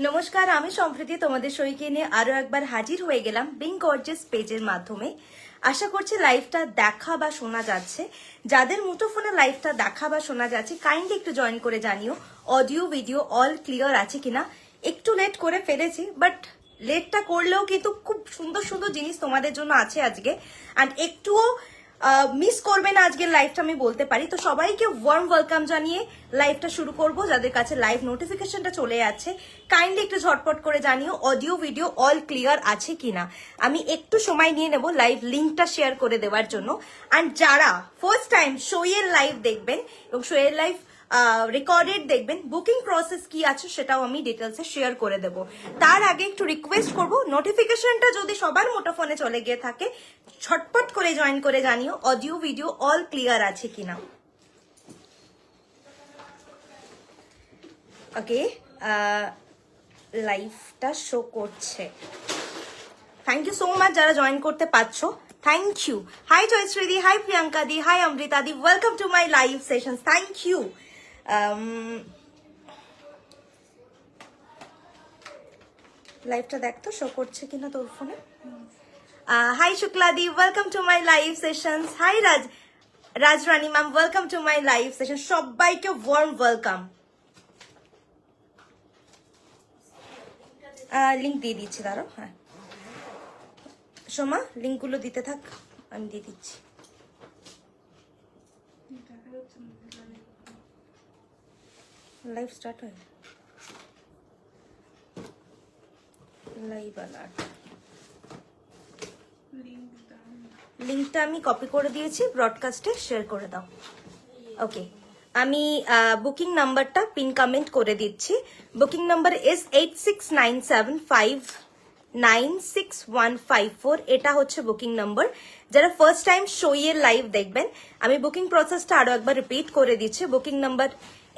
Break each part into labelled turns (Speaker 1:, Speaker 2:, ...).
Speaker 1: নমস্কার, আমি সম্প্রতি তোমাদের সঙ্গে নিয়ে আরো একবার হাজির হয়ে গেলাম বিং গর্জিয়াস পেজের মাধ্যমে। আশা করছি লাইভটা দেখা বা শোনা যাচ্ছে। যাদের মুঠোফোনে লাইভটা দেখা বা শোনা যাচ্ছে কাইন্ডলি একটু জয়েন করে জানিও অডিও ভিডিও অল ক্লিয়ার আছে কিনা। একটু লেট করে ফেলেছি, বাট লেটটা করলেও কিন্তু খুব সুন্দর সুন্দর জিনিস তোমাদের জন্য আছে আজকে, অ্যান্ড একটুও মিস করবে না আজকের লাইভটা আমি বলতে পারি। তো সবাইকে ওয়ার্ম ওয়েলকাম জানিয়ে লাইভটা শুরু করব। যাদের কাছে লাইভ নোটিফিকেশনটা চলে যাচ্ছে কাইন্ডলি একটু ঝটপট করে জানিও অডিও ভিডিও অল ক্লিয়ার আছে কিনা। আমি একটু সময় নিয়ে নেব লাইভ লিঙ্কটা শেয়ার করে দেওয়ার জন্য। অ্যান্ড যারা ফার্স্ট টাইম শোয়ের লাইভ দেখবেন এবং শোয়ের লাইভ রেকর্ডেড দেখবেন, বুকিং প্রসেস কি আছে সেটাও আমি ডিটেলসে শেয়ার করে দেব। তার আগে একটু রিকোয়েস্ট করব, নোটিফিকেশনটা যদি সবার মুঠোফোনে চলে গিয়ে থাকে ছটপট করে জয়েন করে জানিও অডিও ভিডিও অল ক্লিয়ার আছে কিনা। ওকে, লাইভটা শো করছে। থ্যাংক ইউ সো মাচ যারা জয়েন করতে পারছো, থ্যাংক ইউ। হাই জয়শ্রী দি, হাই প্রিয়াঙ্কা দি, হাই অমৃতা দি, welcome to my live session, thank you. লাইভটা দেখ তো শো করছে কিনা তোর ফোনে। হাই শুক্লা দি, welcome to my live session. Hi Rajrani ma'am, welcome to my live session. সবাইকে ওয়ার্ম ওয়েলকাম। লিঙ্ক দিয়ে দিচ্ছি, দাঁড়াও। হ্যাঁ সোমা, লিঙ্কগুলো দিতে থাক, আমি দিয়ে দিচ্ছি। লাইভ স্টার্ট হয়, লাইভ অ্যালার্ট। লিঙ্কটা আমি কপি করে দিয়েছি, ব্রডকাস্টে শেয়ার করে দাও। ওকে, আমি বুকিং নাম্বারটা পিন কমেন্ট করে দিচ্ছি। Booking number is 8697596154। এটা হচ্ছে বুকিং নাম্বার। যারা ফার্স্ট টাইম শোয়ের লাইভ দেখবেন, আমি বুকিং প্রসেসটা আরো একবার রিপিট করে দিচ্ছি। Booking number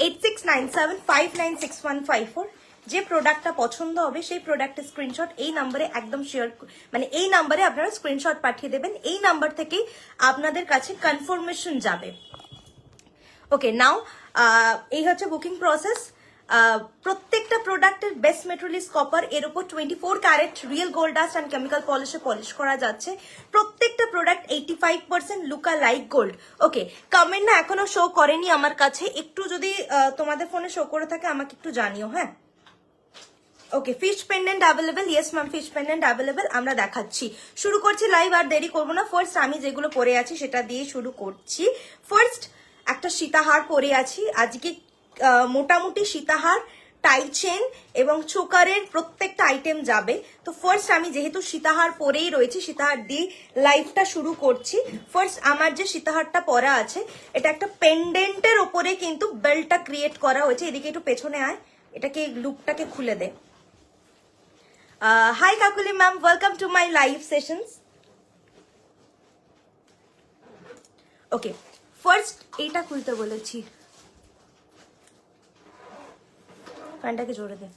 Speaker 1: 8697596154। যে প্রোডাক্টটা পছন্দ হবে সেই প্রোডাক্টের স্ক্রিনশট এই নাম্বারে একদম শেয়ার, মানে এই নাম্বারে আপনারা স্ক্রিনশট পাঠিয়ে দেবেন। এই নাম্বার থেকেই আপনাদের কাছে কনফার্মেশন যাবে। ওকে, নাও এই হচ্ছে বুকিং প্রসেস। প্রত্যেকটা প্রোডাক্টের বেস্ট মেটেরিয়াল ইজ কপার। এর উপর 24 carat real gold dust and chemical পলিশে পলিশ করা যাচ্ছে। প্রত্যেকটা product 85% look like gold. Okay, comment না এখনো শো করেনি আমার কাছে, একটু যদি তোমাদের ফোনে শো করে থাকে আমাকে একটু জানিও। হ্যাঁ, okay, fish pendant available. Yes ma'am, fish pendant available. আমরা দেখাচ্ছি, শুরু করছি লাইভ। আর দেরি করবো না, ফার্স্ট আমি যেগুলো পরে আছি সেটা দিয়ে শুরু করছি। ফার্স্ট একটা সীতাহার পরে আছি আজকে। মোটামুটি সীতাহার, টাই চেন এবং চোকারের প্রত্যেকটা আইটেম যাবে। তো ফার্স্ট আমি যেহেতু সীতাহার পরেই রয়েছি, সীতাহার দিয়ে লাইভটা শুরু করছি। ফার্স্ট আমার যে সীতাহারটা পরা আছে, এটা একটা পেন্ডেন্টের ওপরে কিন্তু বেল্টটা ক্রিয়েট করা হয়েছে। এদিকে একটু পেছনে আয়, এটাকে লুকটাকে খুলে দে। Hi Kakuli ma'am, welcome to my live sessions. Okay, first এইটা খুলতে বলেছি, ফ্যানটাকে জোরে দে।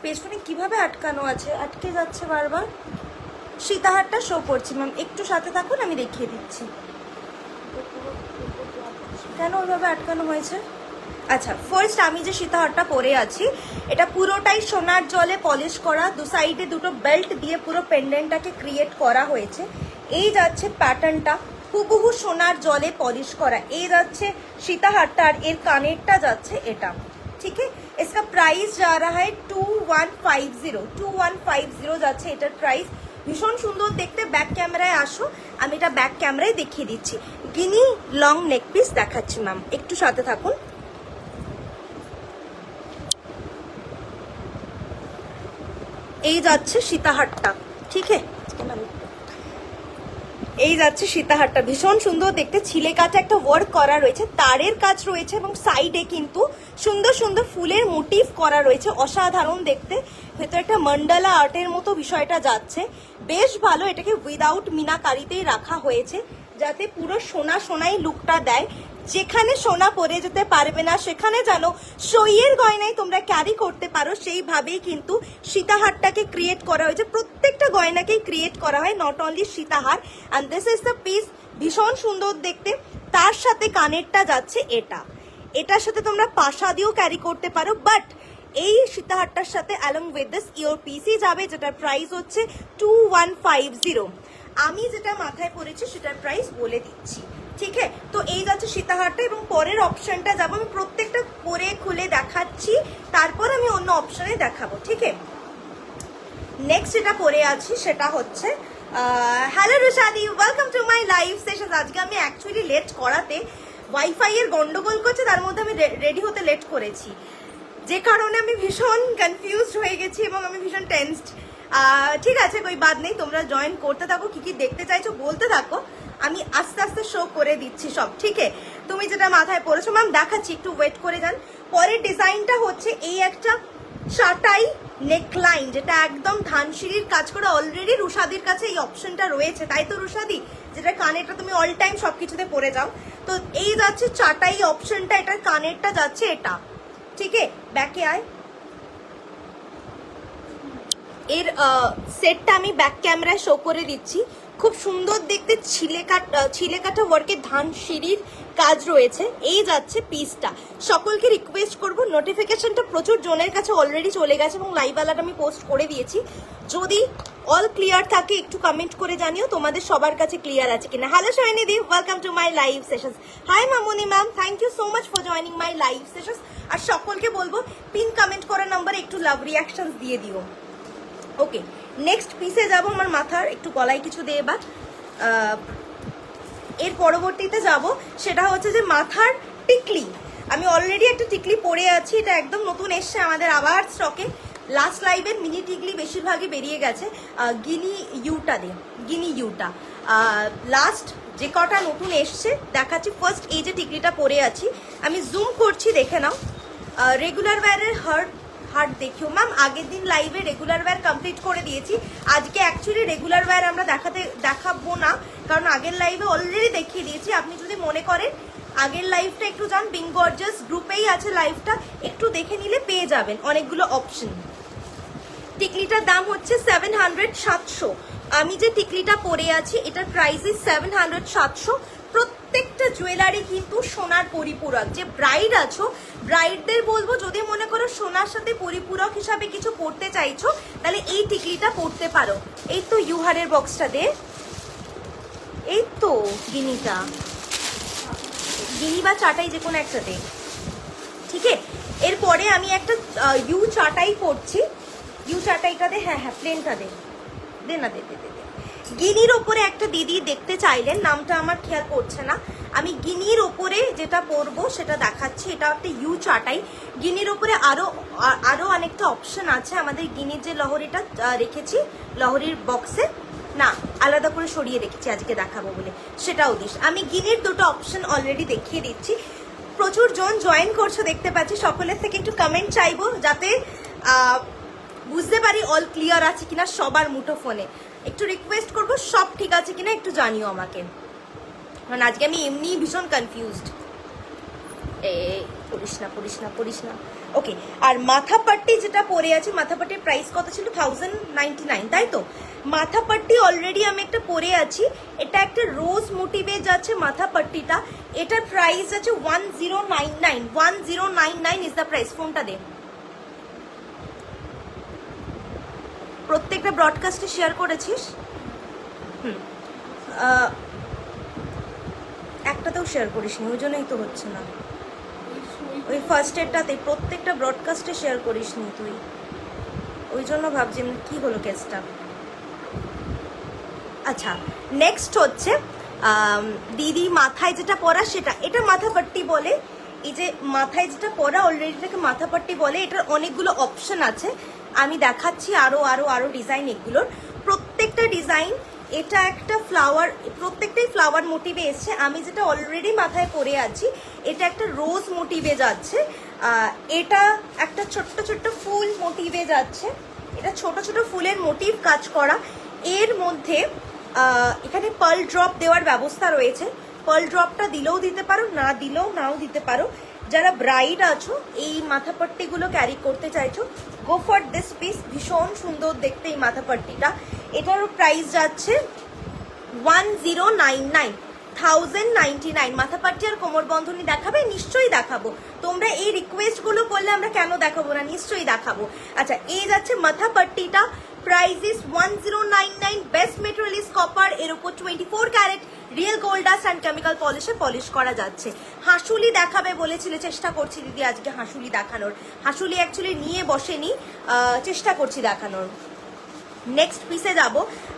Speaker 1: পেছনে কিভাবে আটকানো আছে, আটকে যাচ্ছে বারবার। সীতাহারটা শো করছি ম্যাম, একটু সাথে থাকুন, আমি দেখিয়ে দিচ্ছি কেন ওইভাবে আটকানো হয়েছে। আচ্ছা, ফার্স্ট আমি যে সীতাহারটা পরে আছি এটা পুরোটাই সোনার জলে পলিশ করা। দু সাইডে দুটো বেল্ট দিয়ে পুরো পেন্ডেন্টটাকে ক্রিয়েট করা হয়েছে। এই যাচ্ছে প্যাটার্নটা, হুবহু সোনার জলে পলিশ করা। এই যাচ্ছে সীতাহারটা, আর এর কানেরটা যাচ্ছে এটা। ঠিক আছে, इसका प्राइस जा रहा है 2150 যাচ্ছে এটার প্রাইস। ভীষণ সুন্দর দেখতে। ব্যাক ক্যামেরায় আসো, আমি এটা ব্যাক ক্যামেরায় দেখিয়ে দিচ্ছি। গিনি লং নেক পিস দেখাচ্ছি ম্যাম, একটু সাথে থাকুন। এই যাচ্ছে সীতাহারটা, ঠিক আছে, এই যাচ্ছে সীতাহারটা। ভীষণ সুন্দর দেখতে, ছিলে কাছে একটা ওয়ার্ক করা রয়েছে, তারের কাজ রয়েছে এবং সাইডে কিন্তু সুন্দর সুন্দর ফুলের মোটিভ করা রয়েছে। অসাধারণ দেখতে, ভেতরে একটা মন্ডালা আর্টের মতো বিষয়টা যাচ্ছে, বেশ ভালো। এটাকে উইদাউট মিনাকারিতেই রাখা হয়েছে যাতে পুরো সোনা সোনাই লুকটা দেয়। যেখানে সোনা পরে যেতে পারবে না সেখানে যেন সইয়ের গয়নায় তোমরা ক্যারি করতে পারো, সেইভাবেই কিন্তু সীতাহারটাকে ক্রিয়েট করা হয়েছে। প্রত্যেকটা গয়নাকেই ক্রিয়েট করা হয়, নট অনলি সীতাহার। And this is the piece, ভীষণ সুন্দর দেখতে। তার সাথে কানেরটা যাচ্ছে এটার সাথে তোমরা পাশা দিয়েও ক্যারি করতে পারো, বাট এই সীতাহারটার সাথে অ্যালং উইথ দিস ইয়োর পিসই যাবে, যেটার প্রাইস হচ্ছে 2150। আমি যেটা মাথায় পরেছি সেটার প্রাইস বলে দিচ্ছি, ঠিক আছে? তো এই যাচ্ছে সীতাহারটা, এবং পরের অপশনটা যাবো, আমি প্রত্যেকটা পরে খুলে দেখাচ্ছি, তারপর আমি অন্য অপশনে দেখাবো, ঠিক আছে? নেক্সট যেটা পরে আছি সেটা হচ্ছে, হ্যালো রুশাদি, welcome to my live session. আজকে আমি অ্যাকচুয়ালি লেট করাতে ওয়াইফাই এর গন্ডগোল করছে, তার মধ্যে আমি রেডি হতে লেট করেছি, যে কারণে আমি ভীষণ কনফিউজড হয়ে গেছি এবং আমি ভীষণ টেন্সড। ঠিক আছে, কই বাদ নেই, তোমরা জয়েন করতে থাকো, কি কি দেখতে চাইছো বলতে থাকো, আমি আস্তে আস্তে শো করে দিচ্ছি সব, ঠিক আছে? তুমি যেটা মাথায় পড়েছো ম্যাম দেখাচ্ছি, একটু ওয়েট করে যান। পরের ডিজাইনটা হচ্ছে এই একটা চাটাই নেকলাইন, যেটা একদম ধানসিঁড়ির কাজ করে। অলরেডি রুশাদির কাছে এই অপশনটা রয়েছে, তাই তো রুশাদি? যেটা কানেরটা তুমি অল টাইম সবকিছুতে পরে যাও। তো এই যাচ্ছে চাটাই অপশনটা, এটার কানেরটা যাচ্ছে এটা, ঠিক আছে? ব্যাকে আয়, এর সেটটা আমি ব্যাক ক্যামেরায় শো করে দিচ্ছি। খুব সুন্দর দেখতে ছিলে কাটা ওয়ার্কের ধানসিঁড়ির কাজ রয়েছে। এই যাচ্ছে পিসটা। সকলকে রিকোয়েস্ট করব, নোটিফিকেশনটা প্রচুর জনের কাছে অলরেডি চলে গেছে এবং লাইভ আলার্ট আমি পোস্ট করে দিয়েছি। যদি অল ক্লিয়ার থাকে একটু কমেন্ট করে জানিও তোমাদের সবার কাছে ক্লিয়ার আছে কিনা। হ্যালো শাইনি দি, welcome to my live sessions. Hi Mamuni ma'am, thank you so much for joining my live sessions. আর সকলকে বলবো পিন কমেন্ট করার নাম্বারে একটু লাভ রিয়াকশনস দিয়ে দিও। ওকে, নেক্সট পিসে যাব। আমার মাথার একটু গলায় কিছু দিয়ে বা এর পরবর্তীতে যাব, সেটা হচ্ছে যে মাথার টিকলি। আমি অলরেডি একটা টিকলি পরে আছি, এটা একদম নতুন এসছে আমাদের আবার স্টকে। লাস্ট লাইভের মিনি টিকলি বেশিরভাগই বেরিয়ে গেছে, গিনি ইউটা লাস্ট যে কটা নতুন এসছে দেখাচ্ছি। ফার্স্ট এই যে টিকলিটা পরে আছি, আমি জুম করছি, দেখে নাও। রেগুলার ওয়্যারের হার্ট দেখিও ম্যাম, আগের দিন লাইভে রেগুলার ওয়্যার কমপ্লিট করে দিয়েছি। আজকে অ্যাকচুয়ালি রেগুলার ওয়্যার আমরা দেখাবো না, কারণ আগের লাইভে অলরেডি দেখিয়ে দিয়েছি। আপনি যদি মনে করেন আগের লাইভটা একটু যান, বিং গর্জাস গ্রুপেই আছে লাইভটা, একটু দেখে নিলে পেয়ে যাবেন অনেকগুলো অপশন। টিকলিটার দাম হচ্ছে 700। আমি যে টিকলিটা পরে আছি এটার প্রাইস 700। প্রত্যেকটা জুয়েলারি কিন্তু সোনার পরিপূরক। যে ব্রাইড আছো, ব্রাইডদের বলবো যদি মনে করো সোনার সাথে পরিপূরক হিসাবে কিছু পড়তে চাইছো, তাহলে এই টিকলিটা পড়তে পারো। এই তো ইউহারের বক্সটা দে, এই তো গিনি বা চাটাই যে কোনো একসাথে, ঠিক আছে? এরপরে আমি একটা ইউ চাটাই পড়ছি। ইউ চাটাইটা দে, হ্যাঁ প্লেনটা দে না, দে। গিনির ওপরে একটা দিদি দেখতে চাইলেন, নামটা আমার খেয়াল পড়ছে না। আমি গিনির ওপরে যেটা পরবো সেটা দেখাচ্ছি। এটা একটা ইউ চাটাই। গিনির ওপরে আরো অনেকটা অপশন আছে। আমাদের গিনির যে লহরিটা রেখেছি লহরির বক্সে, না আলাদা করে সরিয়ে রেখেছি আজকে দেখাবো বলে, সেটাও দিস। আমি গিনির দুটো অপশন অলরেডি দেখিয়ে দিচ্ছি। প্রচুর জন জয়েন করছো দেখতে পাচ্ছি, সকলের থেকে একটু কমেন্ট চাইবো যাতে বুঝতে পারি অল ক্লিয়ার আছে কিনা সবার মুঠো ফোনে। একটু রিকোয়েস্ট করবো সব ঠিক আছে কিনা একটু জানিও আমাকে, কারণ আজকে আমি এমনি ভীষণ কনফিউজড। পড়িস না। ওকে, আর মাথা পাট্টি যেটা পরে আছে, মাথা পাট্টির প্রাইস কত ছিল? 1099, তাই তো? মাথা পাট্টি অলরেডি আমি একটা পরে আছি, এটা একটা রোজ মোটিভে যাচ্ছে মাথা পাট্টিটা। এটার প্রাইস আছে 1099 ইজ দ্য প্রাইস। ফোনটা দে। প্রত্যেকটা ব্রডকাস্টে শেয়ার করেছিস? একটাতেও শেয়ার করিসনি, ওই জন্যই তো হচ্ছে না। ওই ফার্স্ট এডটাতে প্রত্যেকটা ব্রডকাস্টে শেয়ার করিসনি তুই, ওই জন্য ভাবছি কি হলো কেসটা। আচ্ছা, নেক্সট হচ্ছে দিদি মাথায় যেটা পরা সেটা, এটা মাথা পাট্টি বলে। এই যে মাথায় যেটা পরা অলরেডি এটাকে মাথা পাট্টি বলে। এটার অনেকগুলো অপশন আছে, আমি দেখাচ্ছি আরো ডিজাইন। এগুলোর প্রত্যেকটা ডিজাইন, এটা একটা ফ্লাওয়ার, প্রত্যেকটাই ফ্লাওয়ার মোটিভে এসছে। আমি যেটা অলরেডি মাথায় পরে আছি এটা একটা রোজ মোটিভে যাচ্ছে, এটা একটা ছোট্ট ফুল মোটিভে যাচ্ছে। এটা ছোট ফুলের মোটিভ কাজ করা। এর মধ্যে এখানে পার্ল ড্রপ দেওয়ার ব্যবস্থা রয়েছে। পার্ল ড্রপটা দিলেও দিতে পারো, না দিলেও নাও দিতে পারো। যারা ব্রাইড আছো, এই মাথাপট্টিগুলো ক্যারি করতে চাইছো, গো ফর দিস পিস। ভীষণ সুন্দর দেখতে এই মাথাপট্টিটা। এটারও প্রাইস যাচ্ছে 1099, 1099। মাথাপাট্টি আর কোমর বন্ধনী দেখাবে? নিশ্চয়ই দেখাবো। তোমরা এই রিকোয়েস্ট গুলো করলে আমরা কেন দেখাবো না, নিশ্চয়ই দেখাবো। আচ্ছা, এই যাচ্ছে মাথাপাট্টিটা, price is 1099। Best material is copper, এর উপর 24 carat real gold dust and chemical পলিশে পলিশ করা যাচ্ছে। হাঁসুলি দেখাবে বলেছিলে, চেষ্টা করছি দিদি আজকে হাঁসুলি দেখানোর। হাঁসুলি অ্যাকচুয়ালি নিয়ে বসেনি, চেষ্টা করছি দেখানোর। নেক্সট পিসে যাব,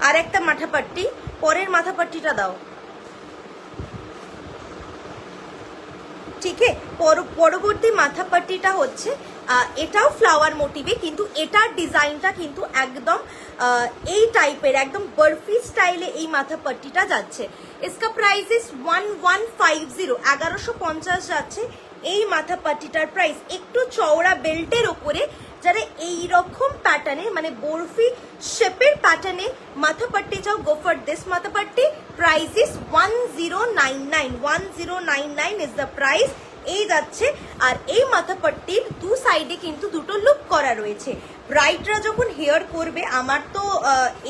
Speaker 1: আর একটা মাথাপাট্টি। পরের মাথাপাট্টিটা দাও, ঠিক আছে। পরবর্তী মাথাপাট্টিটা হচ্ছে এটাও ফ্লাওয়ার মোটিভে, কিন্তু এটার ডিজাইনটা কিন্তু একদম এই টাইপের, একদম বরফি স্টাইলে এই মাথাপাট্টিটা যাচ্ছে। इसका প্রাইস ইস 1150, 1150 যাচ্ছে এই মাথাপাট্টিটার প্রাইস। একটু চওড়া বেল্টের ওপরে যারা এই রকম প্যাটার্নে, মানে বরফি শেপের প্যাটার্নে মাথাপাট্টি চাও, গো ফর দিস মাথাপাট্টি। Price is 1099, 1099 is the price. এই যাচ্ছে। আর এই মাথাপাট্টির দু সাইডে কিন্তু দুটো লুপ করা রয়েছে। ব্রাইডরা যখন হেয়ার করবে, আমার তো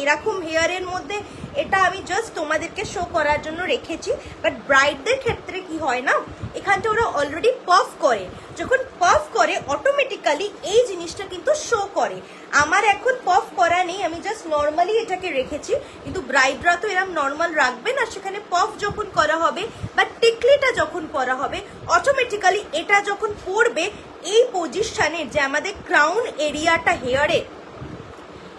Speaker 1: এরকম হেয়ারের মধ্যে এটা আমি জাস্ট তোমাদেরকে শো করার জন্য রেখেছি, বাট ব্রাইডদের ক্ষেত্রে কি হয় না, এখানটা ওরা অলরেডি পাফ করে। যখন পাফ করে অটোমেটিক্যালি এই জিনিসটা কিন্তু শো করে। আমার এখন পাফ করা নেই, আমি জাস্ট নর্মালি এটাকে রেখেছি, কিন্তু ব্রাইডরা তো এরকম নর্মাল রাখবে না, সেখানে পাফ যখন করা হবে বা টিকলিটা যখন করা হবে, অটোমেটিক্যালি এটা যখন পড়বে এই পজিশনের, যে আমাদের ক্রাউন এরিয়াটা হেয়ারে,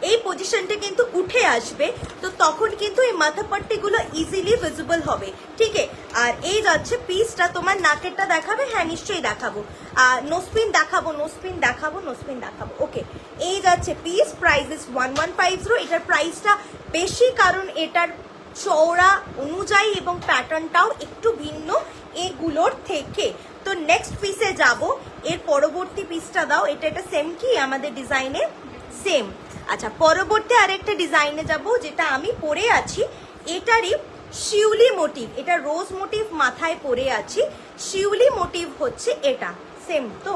Speaker 1: এই পজিশনটা কিন্তু উঠে আসবে। তো তখন কিন্তু এই মাথাপাট্টিগুলো ইজিলি ভিজিবল হবে, ঠিক আছে। আর এই যাচ্ছে পিসটা। তোমার নাকেরটা দেখাবে? হ্যাঁ, নিশ্চয়ই দেখাবো। নোসপিন দেখাবো, নোসপিন দেখাবো, নোসপিন দেখাবো। ওকে, এই যাচ্ছে পিস। Price is 1150। এটার প্রাইসটা বেশি কারণ এটার চওড়া অনুযায়ী এবং প্যাটার্নটাও একটু ভিন্ন এগুলোর থেকে। তো নেক্সট পিসে যাব। এর পরবর্তী পিসটা দাও। এটা সেম কি আমাদের ডিজাইনে? সেম। আচ্ছা, পরবর্তী আরেকটা ডিজাইনে যাব, যেটা আমি পরে আছি। এটারই শিউলি মোটিভ, এটা রোজ মোটিভ মাথায় পরে আছি। শিউলি মোটিভ হচ্ছে এটা, সেম তো।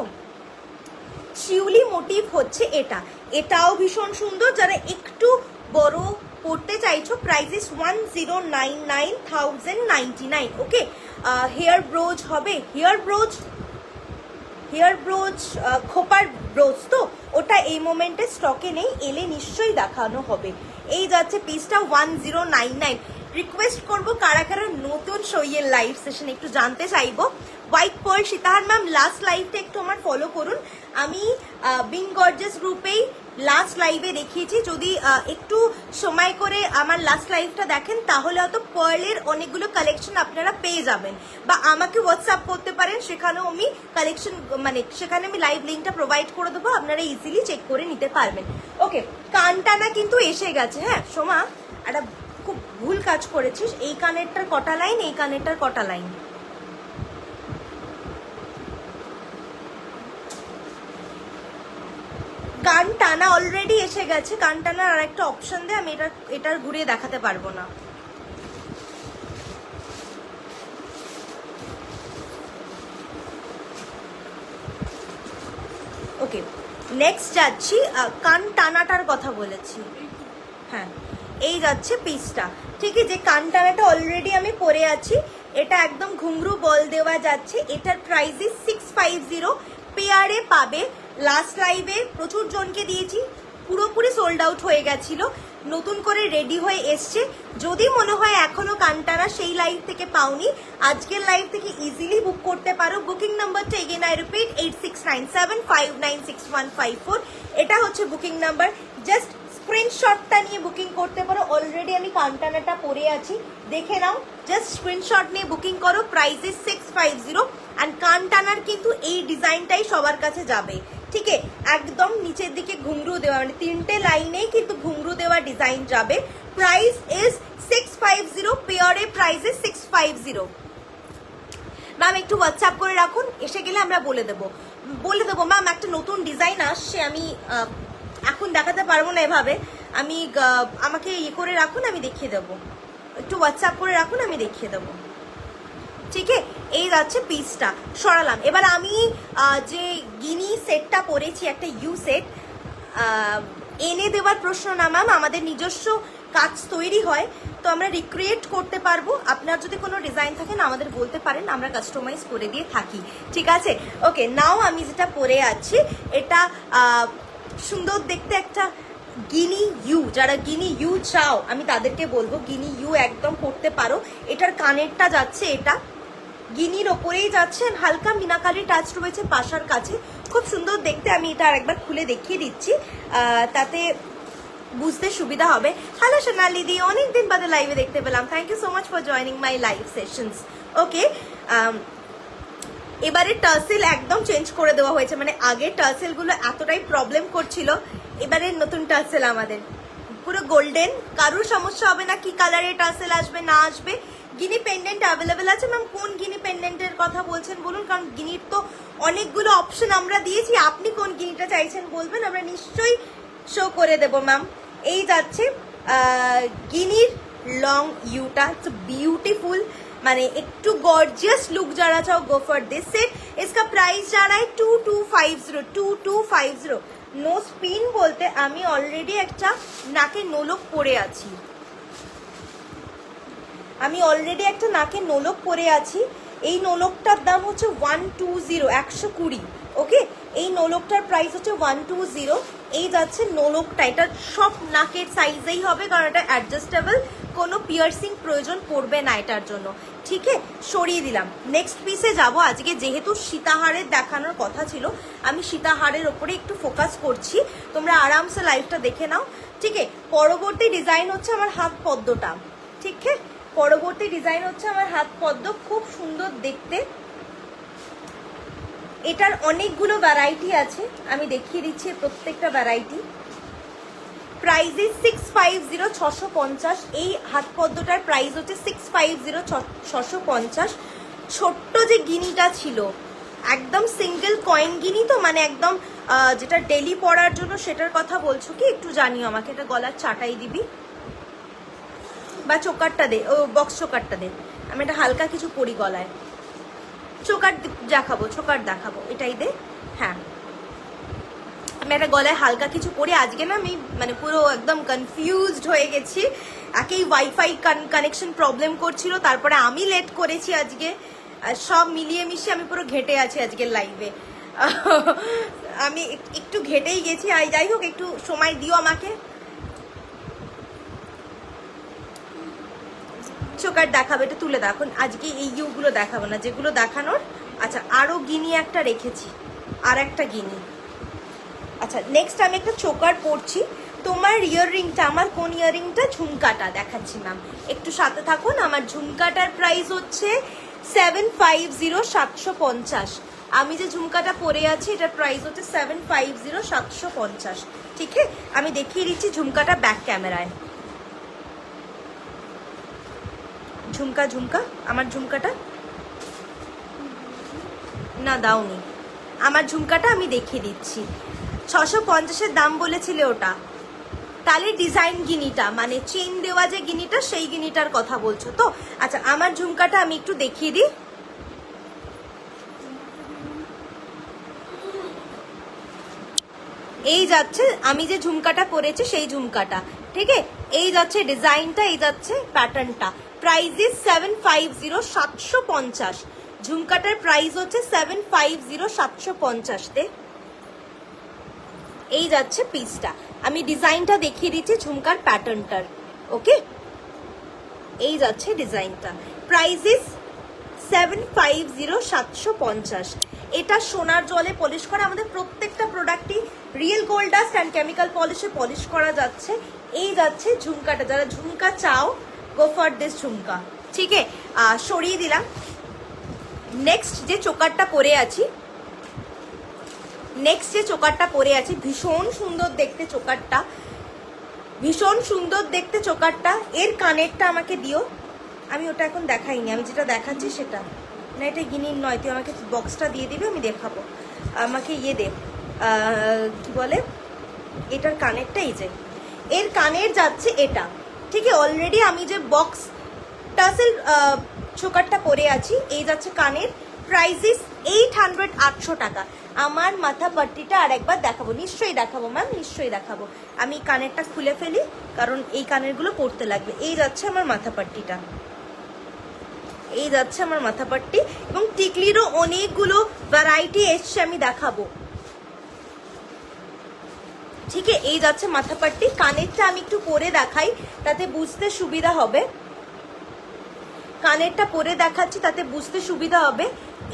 Speaker 1: শিউলি মোটিভ হচ্ছে এটা। এটাও ভীষণ সুন্দর। যারা একটু বড় পড়তে চাইছো, price is 1099, 1099। Okay, hair brooch হবে, হেয়ার ব্রোজ খোপার ব্রোজ, তো ওটা এই মোমেন্টে স্টকে নেই, এলে নিশ্চয়ই দেখানো হবে। এই যাচ্ছে পিসটা 1099। রিকোয়েস্ট করবো কারা কারা নতুন সইয়ের লাইভ সেশন একটু জানতে চাইবো। হোয়াইট পার্ল সীতাহার ম্যাম লাস্ট লাইভটা একটু আমার ফলো করুন। আমি বিং গর্জিয়াস গ্রুপেই লাস্ট লাইভে দেখিয়েছি। যদি একটু সময় করে আমার লাস্ট লাইভটা দেখেন, তাহলে হয়তো পার্লের অনেকগুলো কালেকশন আপনারা পেয়ে যাবেন, বা আমাকে হোয়াটসঅ্যাপ করতে পারেন, সেখানেও আমি কালেকশন, মানে সেখানে আমি লাইভ লিঙ্কটা প্রোভাইড করে দেবো, আপনারা ইজিলি চেক করে নিতে পারবেন। ওকে, কানটানা কিন্তু এসে গেছে। হ্যাঁ সোমা, একটা খুব ভুল কাজ করেছিস। এই কানেরটার কটা লাইন, এই কানেরটার কটা লাইন? কান টানা অলরেডি এসে গেছে। কান টানার আর একটা অপশন দে, আমি এটার ঘুরিয়ে দেখাতে পারবো না। ওকে, নেক্সট যাচ্ছি। কান টানাটার কথা বলেছি। হ্যাঁ, এই যাচ্ছে পিসটা, ঠিক আছে। যে কান টানাটা অলরেডি আমি পরে আছি, এটা একদম ঘুংরু বল দেওয়া যাচ্ছে। এটার প্রাইস ইস 650। পেয়ারে পাবে। লাস্ট লাইভে প্রচুর জনকে দিয়েছি, পুরোপুরি সোল্ড আউট হয়ে গেছিল। নতুন করে রেডি হয়ে এসছে। যদি মনে হয় এখনো কানটানা সেই লাইভ থেকে পাওনি, আজকের লাইভ থেকে ইজিলি বুক করতে পারো। বুকিং নাম্বারটা এগেন আই রিপিট 8697596154। এটা হচ্ছে বুকিং নাম্বার। জাস্ট স্ক্রিনশটটা নিয়ে বুকিং করতে পারো। অলরেডি আমি কানটানাটা পরে আছি, দেখে নাও। জাস্ট স্ক্রিনশট নিয়ে বুকিং করো। Price is 650। অ্যান্ড কানটানার কিন্তু এই ডিজাইনটাই সবার কাছে যাবে, ঠিক আছে। একদম নিচের দিকে ঘুংরু দেওয়া, মানে তিনটে লাইনেই কিন্তু ঘুংরু দেওয়া ডিজাইন যাবে। Price is 650। পেয়ারে প্রাইস ইজ 650। ম্যাম একটু হোয়াটসঅ্যাপ করে রাখুন, এসে গেলে আমরা বলে দেবো ম্যাম। একটা নতুন ডিজাইন আসছে, আমি এখন দেখাতে পারবো না এভাবে। আমি আমাকে ইয়ে করে রাখুন, আমি দেখিয়ে দেবো। একটু হোয়াটসঅ্যাপ করে রাখুন, আমি দেখিয়ে দেবো। ঠিক আছে, এই যাচ্ছে পিসটা, সরালাম। এবার আমি যে গিনি সেটটা পরেছি, একটা ইউ সেট, এনে দেওয়ার প্রশ্ন না ম্যাম, আমাদের নিজস্ব কাজ তৈরি হয়, তো আমরা রিক্রিয়েট করতে পারবো। আপনার যদি কোনো ডিজাইন থাকে না আমাদের বলতে পারেন, আমরা কাস্টমাইজ করে দিয়ে থাকি, ঠিক আছে। ওকে, নাও আমি যেটা পরে আছি এটা সুন্দর দেখতে একটা গিনি ইউ, যারা গিনি ইউ চাও আমি তাদেরকে বলবো গিনি ইউ একদম পরতে পারো। এটার কানেরটা যাচ্ছে এটা গিনির ওপরেই যাচ্ছে, হালকা মিনাকারি টাচ রয়েছে পাশার কাছে, খুব সুন্দর দেখতে। আমি এটা আরেকবার খুলে দেখিয়ে দিচ্ছি, তাতে বুঝতে সুবিধা হবে। হ্যালো সোনালি দি, অনেকদিন বাদে লাইভে দেখতে পেলাম, thank you so much for joining my live sessions. Okay, এবারে টার্সেল একদম চেঞ্জ করে দেওয়া হয়েছে, মানে আগে টার্সেলগুলো এতটাই প্রবলেম করছিল, এবারে নতুন টার্সেল আমাদের পুরো গোল্ডেন, কারোর সমস্যা হবে না কি কালারে টার্সেল আসবে না আসবে। গিনি পেন্ডেন্ট অ্যাভেলেবেল আছে ম্যাম, কোন গিনি পেন্ডেন্টের কথা বলছেন বলুন, কারণ গিনির তো অনেকগুলো অপশন আমরা দিয়েছি, আপনি কোন গিনিটা চাইছেন বলবেন, আমরা নিশ্চয়ই শো করে দেব ম্যাম। এই যাচ্ছে গিনির লং ইউটা, ইটস বিউটিফুল, মানে একটু গর্জিয়াস লুক যারা চাও গো ফর দিস সেট। इसका प्राइस जा रहा है 2250 নো স্পিন বলতে আমি অলরেডি একটা নাকে নোলক পরে আছি, এই নোলকটার দাম হচ্ছে 120, 120। ওকে, এই নোলকটার প্রাইস হচ্ছে 120। এই যাচ্ছে নোলকটা, এটা সব নাকের সাইজেই হবে কারণ এটা অ্যাডজাস্টেবল, কোনো পিয়ার্সিং প্রয়োজন পড়বে না এটার জন্য, ঠিক আছে। সরিয়ে দিলাম, নেক্সট পিসে যাব। আজকে যেহেতু সীতাহারের দেখানোর কথা ছিল, আমি সীতাহারের ওপরে একটু ফোকাস করছি, তোমরা আরামসে লাইভটা দেখে নাও, ঠিক আছে। পরবর্তী ডিজাইন হচ্ছে আমার হাত পদ্মটা, ঠিক আছে, পরবর্তী ডিজাইন হচ্ছে আমার হাত পদ্ম, খুব সুন্দর দেখতে। এটার অনেকগুলো ভ্যারাইটি আছে, আমি দেখিয়ে দিচ্ছি প্রত্যেকটা ভ্যারাইটি। Price is 650, 650। এই হাত পদ্মটার প্রাইস হচ্ছে 650, 650। ছোট্ট যে গিনিটা ছিল একদম সিঙ্গেল কয়েন গিনি, তো মানে একদম যেটা ডেলি পরার জন্য সেটার কথা বলছো কি, একটু জানিও আমাকে। এটা গলার চাটাই দিবি বা চোকারটা দে, ও বক্স চোকারটা দে, আমি এটা হালকা কিছু পরি গলায়, চোকার দেখাবো, এটাই দে। হ্যাঁ, আমি একটা গলায় হালকা কিছু পরে, আজকে না আমি মানে পুরো একদম কনফিউজড হয়ে গেছি, একেই ওয়াইফাই কানেকশন প্রবলেম করছিল, তারপরে আমি লেট করেছি আজকে, সব মিলিয়ে মিশিয়ে আমি পুরো ঘেটে আছি আজকের লাইভে। আমি একটু ঘেটেই গেছি, যাই হোক একটু সময় দিও আমাকে। চোকার দেখাবো, এটা তুলে দেখুন, আজকে এই ইউগুলো দেখাবো না, যেগুলো দেখানোর। আচ্ছা, আরও গিনি একটা রেখেছি, আর একটা গিনি। আচ্ছা, নেক্সট আমি একটা চোকার পরছি। তোমার ইয়াররিংটা, আমার কোন ইয়াররিংটা? ঝুমকাটা দেখাচ্ছি ম্যাম, একটু সাথে থাকুন। আমার ঝুমকাটার প্রাইস হচ্ছে 750, 750। আমি যে ঝুমকাটা পরে আছি এটার প্রাইস হচ্ছে 750, 750, ঠিক আছে। আমি দেখিয়ে দিচ্ছি ঝুমকাটা ব্যাক ক্যামেরায়। ঝুমকা আমার ঝুমকাটা না দাওনি, আমার ঝুমকাটা আমি দেখিয়ে দিচ্ছি। 650-এর দাম বলেছিলে ওটা, তাহলে ডিজাইন গিনিটা মানে চেইন দেওয়া যে গিনিটা, সেই গিনিটার কথা বলছো তো? আচ্ছা, আমার ঝুমকাটা আমি একটু দেখিয়ে দিই। এই যাচ্ছে আমি যে ঝুমকাটা পরেছি সেই ঝুমকাটা, ঠিক আছে। এই যাচ্ছে ডিজাইনটা, এই যাচ্ছে প্যাটার্নটা। Price is 750, 750। ঝুমকাটার প্রাইস হচ্ছে 750, 750 তে। এই যাচ্ছে পিসটা, আমি ডিজাইনটা দেখিয়ে দিচ্ছি ঝুমকার প্যাটার্নটার। ওকে, এই যাচ্ছে ডিজাইনটা। Price is 750, 750। এটা সোনার জলে পলিশ করা, আমাদের প্রত্যেকটা প্রোডাক্টই real gold dust and chemical পলিশে পলিশ করা যাচ্ছে। এই যাচ্ছে ঝুমকাটা, যারা ঝুমকা চাও গো ফর দিস ঝুমকা, ঠিক আছে। সরিয়ে দিলাম। নেক্সট যে চোকারটা পরে আছি, ভীষণ সুন্দর দেখতে চোকারটা, এর কানেরটা আমাকে দিও। আমি ওটা এখন দেখাইনি, আমি যেটা দেখাচ্ছি সেটা না, এটা গিনির নয়, তুই আমাকে বক্সটা দিয়ে দিবি, আমি দেখাবো। আমাকে ইয়ে দে, কি বলে, এটার কানেরটা, এই যে এর কানের যাচ্ছে এটা, ঠিক আছে। অলরেডি আমি যে বক্স টাসেল চোকারটা পরে আছি, এই যাচ্ছে কানের, প্রাইসিস 800, 800 টাকা। আমার মাথা পাট্টিটা আর একবার দেখাবো, নিশ্চয়ই দেখাবো ম্যাম, নিশ্চয়ই দেখাবো। আমি কানেরটা খুলে ফেলি কারণ এই কানেরগুলো পরতে লাগবে। এই যাচ্ছে আমার মাথা পাট্টিটা, এই যাচ্ছে আমার মাথা পাট্টি, এবং টিকলিরও অনেকগুলো ভ্যারাইটি এসছে, আমি দেখাবো। ঠিক আছে, এই যাচ্ছে মাথা পাট্টি। কানেরটা আমি একটু পরে দেখাই তাতে বুঝতে সুবিধা হবে, কানেরটা পরে দেখাচ্ছি তাতে বুঝতে সুবিধা হবে।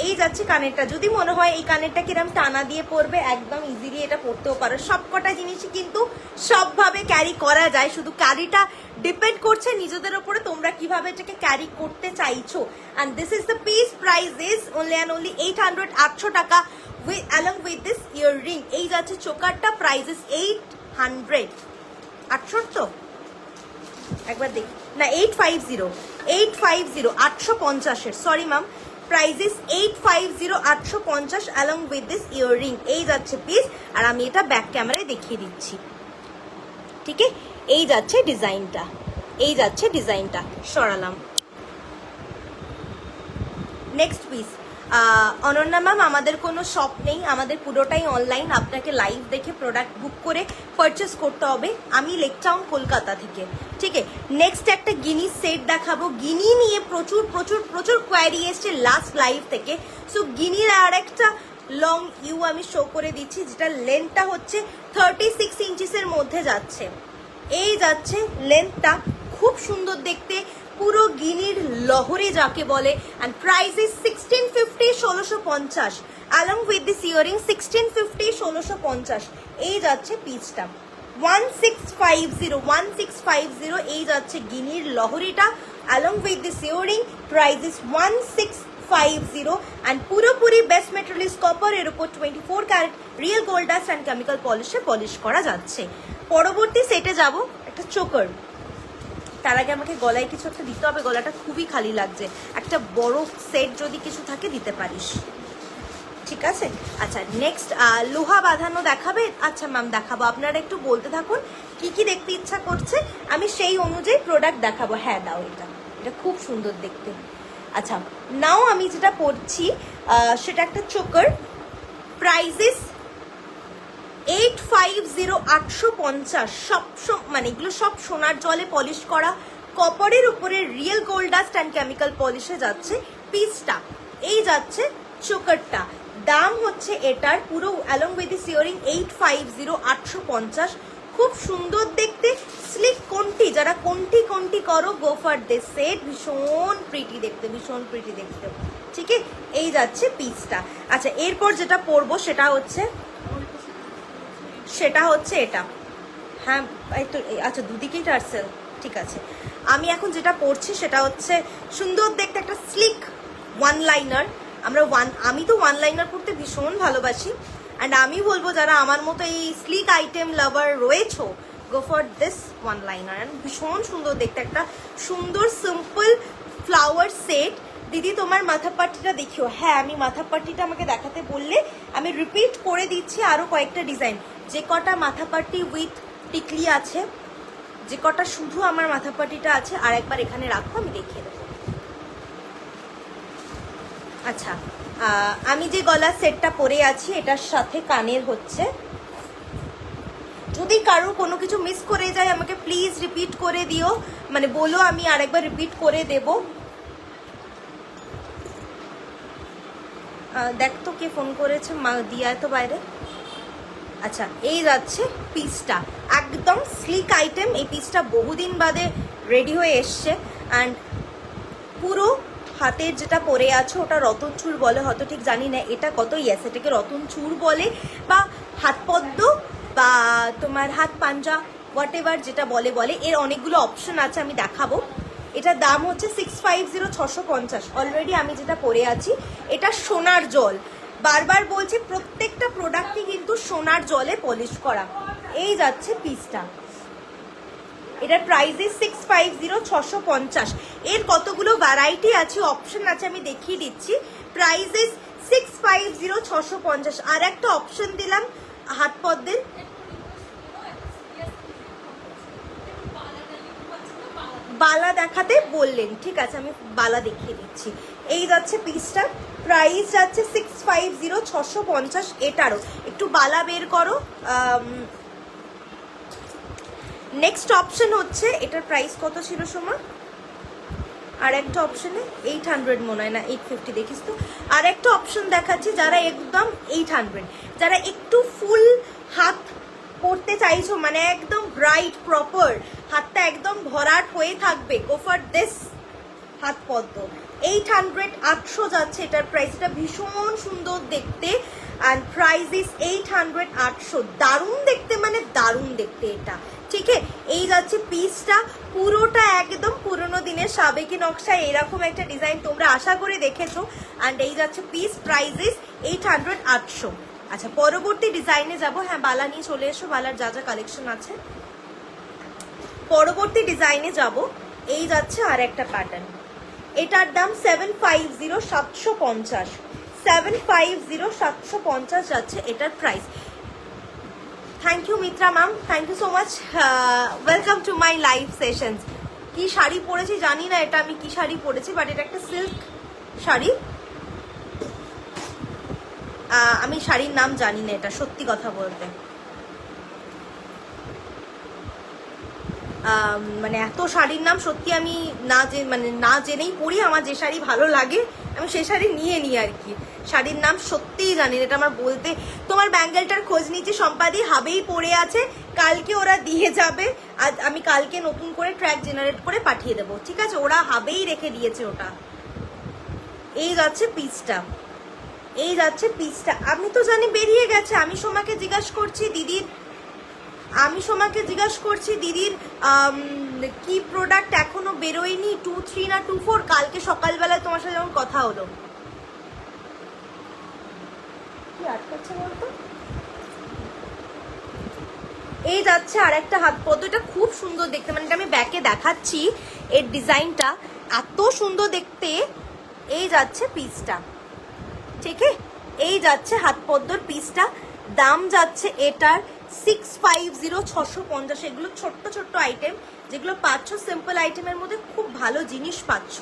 Speaker 1: এই যাচ্ছে কানেরটা, যদি মনে হয় এই কানেরটা কিরম টানা দিয়ে পরবে, একদম ইজিলি এটা পরতেও পারো। সবকটা জিনিসই কিন্তু সবভাবে ক্যারি করা যায়, শুধু ক্যারিটা ডিপেন্ড করছে নিজেদের উপরে তোমরা কিভাবে এটাকে ক্যারি করতে চাইছো। And this is the piece, price is only and only 800, 800 টাকা along with this earring। এই যাচ্ছে চোকারটা, প্রাইস ইজ 800, 800 তো একবার দেখি না, 850, 850, 850 এর, sorry ma'am, price is 850, 850 along with this earring। এই যাচ্ছে পিস, আর আমি এটা ব্যাক ক্যামেরায় দেখিয়ে দিচ্ছি। ঠিক আছে, এই যাচ্ছে ডিজাইনটা, এই যাচ্ছে ডিজাইনটা, সরালাম। নেক্সট পিস, অনন্যা ম্যাম, আমাদের কোনো শপ নেই, আমাদের পুরোটাই অনলাইন, আপনাকে লাইভ দেখে প্রোডাক্ট বুক করে পারচেস করতে হবে। আমি লেকটাউন কলকাতা থেকে। ঠিক আছে, নেক্সট একটা গিনি সেট দেখাবো। গিনি নিয়ে প্রচুর প্রচুর প্রচুর কোয়ারি এসছে লাস্ট লাইভ থেকে। সো গিনির আর একটা লং ইউ আমি শো করে দিচ্ছি, যেটা লেন্থটা হচ্ছে 36 ইঞ্চিসের মধ্যে যাচ্ছে। এই যাচ্ছে লেন্থটা, খুব সুন্দর দেখতে, পুরো গিনির লহরে যাকে বলে। And price is 1650, 1650 along with this earring, 1650, 1650। এই যাচ্ছে পিসটা 1650, 1650। এই যাচ্ছে গিনির লহরিটা along with this earring, price is 1650। and পুরোপুরি বেস্ট মেটেরিয়াল ইজ কপার, এর উপর 24 carat real gold dust and chemical পলিশে পলিশ করা যাচ্ছে। পরবর্তী সেটে যাব, একটা চোকার। তার আগে আমাকে গলায় কিছু একটা দিতে হবে, গলাটা খুবই খালি লাগছে। একটা বড় সেট যদি কিছু থাকে দিতে পারিস, ঠিক আছে? আচ্ছা, নেক্সট লোহা বাঁধানো দেখাবে? আচ্ছা ম্যাম দেখাবো, আপনারা একটু বলতে থাকুন কি কি দেখতে ইচ্ছা করছে, আমি সেই অনুযায়ী প্রোডাক্ট দেখাবো। হ্যাঁ দাও, এটা এটা খুব সুন্দর দেখতে। আচ্ছা, নাও আমি যেটা পরছি সেটা একটা চোকার, প্রাইসেস 850, 850। সব মানে এগুলো সব সোনার জলে পলিশ করা, কপারের উপরে real gold dust and chemical পলিশে যাচ্ছে পিসটা। এই যাচ্ছে চোকারটা, দাম হচ্ছে এটার পুরো অ্যালং উইথ দিস ইয়ারিং 850, 850। খুব সুন্দর দেখতে, স্লিক কোনটি, যারা কোনটি কোনটি করো গো ফর দিস সেট, ভীষণ প্রিটি দেখতে, ভীষণ প্রিটি দেখতে। ঠিক আছে, এই যাচ্ছে পিসটা। আচ্ছা, এরপর যেটা পরবো সেটা হচ্ছে এটা। হ্যাঁ এই তো, আচ্ছা দুদিকেই টার্সেল, ঠিক আছে। আমি এখন যেটা পরছি সেটা হচ্ছে সুন্দর দেখতে একটা স্লিক ওয়ান লাইনার। আমি তো ওয়ান লাইনার পরতে ভীষণ ভালোবাসি, অ্যান্ড আমি বলবো যারা আমার মতো এই স্লিক আইটেম লাভার রয়েছো, গো for this one liner. And ভীষণ সুন্দর দেখতে, একটা সুন্দর সিম্পল ফ্লাওয়ার সেট। দিদি তোমার মাথা পাট্টিটা দেখিও। হ্যাঁ, আমি মাথা পাট্টিটা আমাকে দেখাতে বললে আমি রিপিট করে দিচ্ছি আরও কয়েকটা ডিজাইন। যে কটা মাথা পাট্টি উইথ টিকলি আছে, যে কটা শুধু আমার মাথা পাট্টিটা আছে, আর একবার এখানে রাখো, আমি দেখিয়ে দেবো। আচ্ছা, আমি যে গলার সেটটা পরে আছি এটার সাথে কানের হচ্ছে। যদি কারো কোনো কিছু মিস করে যায় আমাকে প্লিজ রিপিট করে দিও, মানে বলো, আমি আরেকবার রিপিট করে দেব। দেখ তো কে ফোন করেছে, মা দিয়া তো বাইরে। আচ্ছা, এই যাচ্ছে পিসটা, একদম স্লিক আইটেম। এই পিসটা বহুদিন বাদে রেডি হয়ে এসছে। অ্যান্ড পুরো হাতের যেটা পরে আছো ওটা রতন চূড় বলে, হয়তো ঠিক জানি না এটা কত, ইয়েস এটাকে রতন চূড় বলে, বা হাত পদ্ম, বা তোমার হাত পাঞ্জা, হোয়াট এভার যেটা বলে। এর অনেকগুলো অপশন আছে, আমি দেখাবো। এটার দাম হচ্ছে 650, 650। অলরেডি আমি যেটা পরে আছি এটা সোনার জল, বারবার বলছি প্রত্যেকটা প্রোডাক্টই কিন্তু সোনার জলে পলিশ করা। এই যাচ্ছে পিসটা, এটার প্রাইস 650, 650। এর কতগুলো ভ্যারাইটি আছে, অপশন আছে, আমি দেখিয়ে দিচ্ছি। প্রাইস 650, 650। আর একটা অপশন দিলাম হাত পদ্মের, বালা দেখাতে বললেন, ঠিক আছে আমি বালা দেখিয়ে দিচ্ছি। এই যাচ্ছে পিসটা, প্রাইস যাচ্ছে 650, 650। এটারও একটু বালা বের করো। নেক্সট অপশন হচ্ছে, এটার প্রাইস কত ছিল সোমা? আর একটা অপশনে 800 মনে হয়, না 850 দেখিস তো। আর একটা অপশন দেখাচ্ছি যারা একদম 800, যারা একটু ফুল হাত পরতে চাইছো, মানে একদম ব্রাইট প্রপার, হাতটা একদম ভরাট হয়ে থাকবে, গো ফর দিস হাত পদ্ম। 800, 800 যাচ্ছে এটার প্রাইস। এটা ভীষণ সুন্দর দেখতে, অ্যান্ড প্রাইস ইস 800, 800। দারুণ দেখতে, মানে দারুণ দেখতে এটা, ঠিক আছে। এই যাচ্ছে পিসটা, পুরোটা একদম পুরোনো দিনের সাবেকি নকশায় এরকম একটা ডিজাইন তোমরা আশা করে দেখেছো। অ্যান্ড এই যাচ্ছে পিস, প্রাইস ইস 800, 800। আচ্ছা, পরবর্তী ডিজাইনে যাব। হ্যাঁ, বালা নিয়ে চলে এসো, বালার যা যা কালেকশন আছে। পরবর্তী ডিজাইনে যাব। এই যাচ্ছে আর একটা প্যাটার্ন, এটার দাম 750, 750, 750, 750 যাচ্ছে এটার price. Thank you Mitra ma'am, thank you so much, welcome to my live sessions. কি শাড়ি পরেছি জানি না, এটা আমি কি শাড়ি পরেছি, বাট এটা একটা সিল্ক শাড়ি। আমি শাড়ির নাম জানি না, এটা সত্যি কথা বলতে। মানে এত শাড়ির নাম সত্যি আমি না জেনেই পরি। আমার যে শাড়ি ভালো লাগে আমি সে শাড়ি নিয়ে নিই আর কি। শাড়ির নাম সত্যিই জানি, এটা আমার বলতে। তোমার ব্যাঙ্গেলটার খোঁজ নিচ্ছি সম্পাদি, হাবেই পড়ে আছে, কালকে ওরা দিয়ে যাবে। আজ আমি কালকে নতুন করে ট্র্যাক জেনারেট করে পাঠিয়ে দেবো, ঠিক আছে। ওরা হাবেই রেখে দিয়েছে ওটা। এই যাচ্ছে পিসটা, এই যাচ্ছে পিসটা। আমি তো জানি বেরিয়ে গেছে। আমি সোমাকে জিজ্ঞাসা করছি দিদির, দিদির কি প্রোডাক্ট এখনো বেরোয়নি, 2-3 না 2-4। কালকে সকালবেলায় তোমার সাথে যখন কথা হলো, কি আটকাচ্ছে বলতো। এই যাচ্ছে আর একটা হাত পদ্ম, এটা খুব সুন্দর দেখতে, মানে আমি ব্যাকে দেখাচ্ছি, এর ডিজাইনটা এত সুন্দর দেখতে। এই যাচ্ছে পিসটা, ঠিক আছে। এই যাচ্ছে হাত পদ্মর পিসটা, দাম যাচ্ছে এটার 650, 650। এগুলো ছোট্ট ছোট্ট আইটেম যেগুলো পাচ্ছ, সিম্পল আইটেমের মধ্যে খুব ভালো জিনিস পাচ্ছ,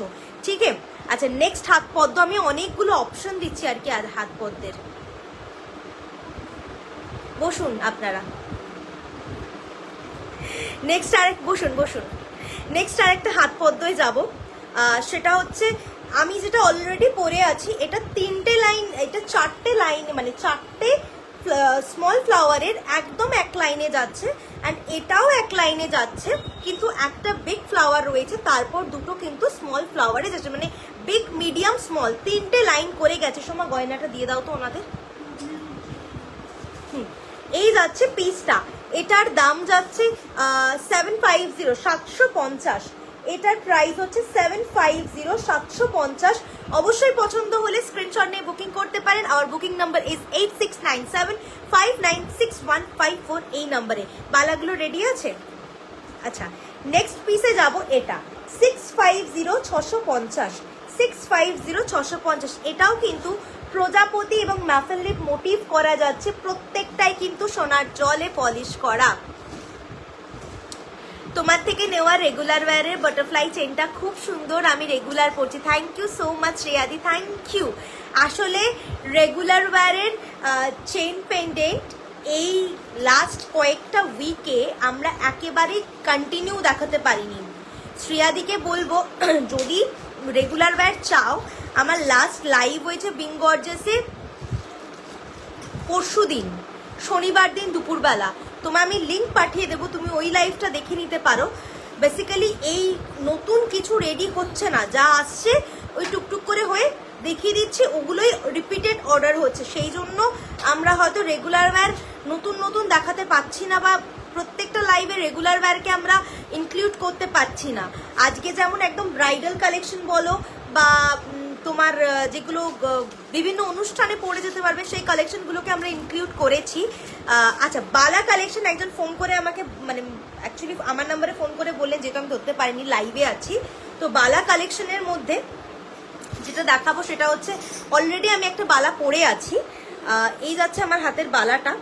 Speaker 1: ঠিক আছে। আচ্ছা, নেক্সট হাত পদ্ম, আমি অনেকগুলো অপশন দিচ্ছি আর কি। আর হাত পদ্মের, বসুন আপনারা, নেক্সট আরেক বসুন। নেক্সট আরেকটা হাত পদ্ময় যাব। সেটা হচ্ছে আমি যেটা অলরেডি পরে আছি, এটা 3টে লাইন, এটা 4টে লাইন, মানে 4টে স্মল ফ্লাওয়ারের একদম এক লাইনে যাচ্ছে, অ্যান্ড এটাও এক লাইনে যাচ্ছে, কিন্তু একটা বিগ ফ্লাওয়ার রয়েছে, তারপর দুটো কিন্তু স্মল ফ্লাওয়ারে যাচ্ছে, মানে বিগ, মিডিয়াম, স্মল, 3টে লাইন করে গেছে। সময় গয়নাটা দিয়ে দাও তো ওনাদের। এই যাচ্ছে পিসটা, এটার দাম যাচ্ছে 750, 750। এটার প্রাইস হচ্ছে 750, 750। অবশ্যই পছন্দ হলে স্ক্রিনশট নিয়ে বুকিং করতে পারেন। আর বুকিং নাম্বার ইজ 8697596154। এই নাম্বারে বালাগুলো রেডি আছে। আচ্ছা, নেক্সট পিসে যাব। এটা 650, 650, 650, 650। এটাও কিন্তু প্রজাপতি এবং ম্যাফেল লিপ মোটিভ করা যাচ্ছে, প্রত্যেকটাই কিন্তু সোনার জলে পলিশ করা। তোমার থেকে নেওয়া রেগুলার ওয়্যারের বাটারফ্লাই চেনটা খুব সুন্দর, আমি রেগুলার পরছি। থ্যাংক ইউ সো মাচ রেয়াদি, থ্যাংক ইউ। আসলে রেগুলার ওয়্যারের চেন পেন্ডেন্ট এই লাস্ট কয়েকটা উইকে আমরা একেবারেই কন্টিনিউ দেখাতে পারিনি। শ্রেয়াদিকে বলবো, যদি রেগুলার ওয়্যার চাও, আমার লাস্ট লাইভ হয়েছে বিং গর্জাসে পরশু দিন, শনিবার দিন দুপুরবেলা। তোমায় আমি লিঙ্ক পাঠিয়ে দেবো, তুমি ওই লাইভটা দেখে নিতে পারো। বেসিক্যালি এই নতুন কিছু রেডি হচ্ছে না, যা আসছে ওই টুকটুক করে হয়ে দেখিয়ে দিচ্ছি, ওগুলোই রিপিটেড অর্ডার হচ্ছে। সেই জন্য আমরা হয়তো রেগুলার ওয়্যার নতুন নতুন দেখাতে পাচ্ছি না, বা প্রত্যেকটা লাইভে রেগুলার ওয়্যারকে আমরা ইনক্লুড করতে পারছি না। আজকে যেমন একদম ব্রাইডাল কালেকশন বলো, বা তোমার যেগুলো বিভিন্ন অনুষ্ঠানে পরে যেতে পারবে, সেই কালেকশনগুলোকে আমরা ইনক্লুড করেছি। আচ্ছা, বালা কালেকশন একজন ফোন করে আমাকে, মানে অ্যাকচুয়ালি আমার নাম্বারে ফোন করে বললেন, যেটা আমি ধরতে পারিনি, লাইভে আছি তো। বালা কালেকশনের মধ্যে যেটা দেখাবো সেটা হচ্ছে, অলরেডি আমি একটা বালা পরে আছি। এই যাচ্ছে আমার হাতের বালাটা,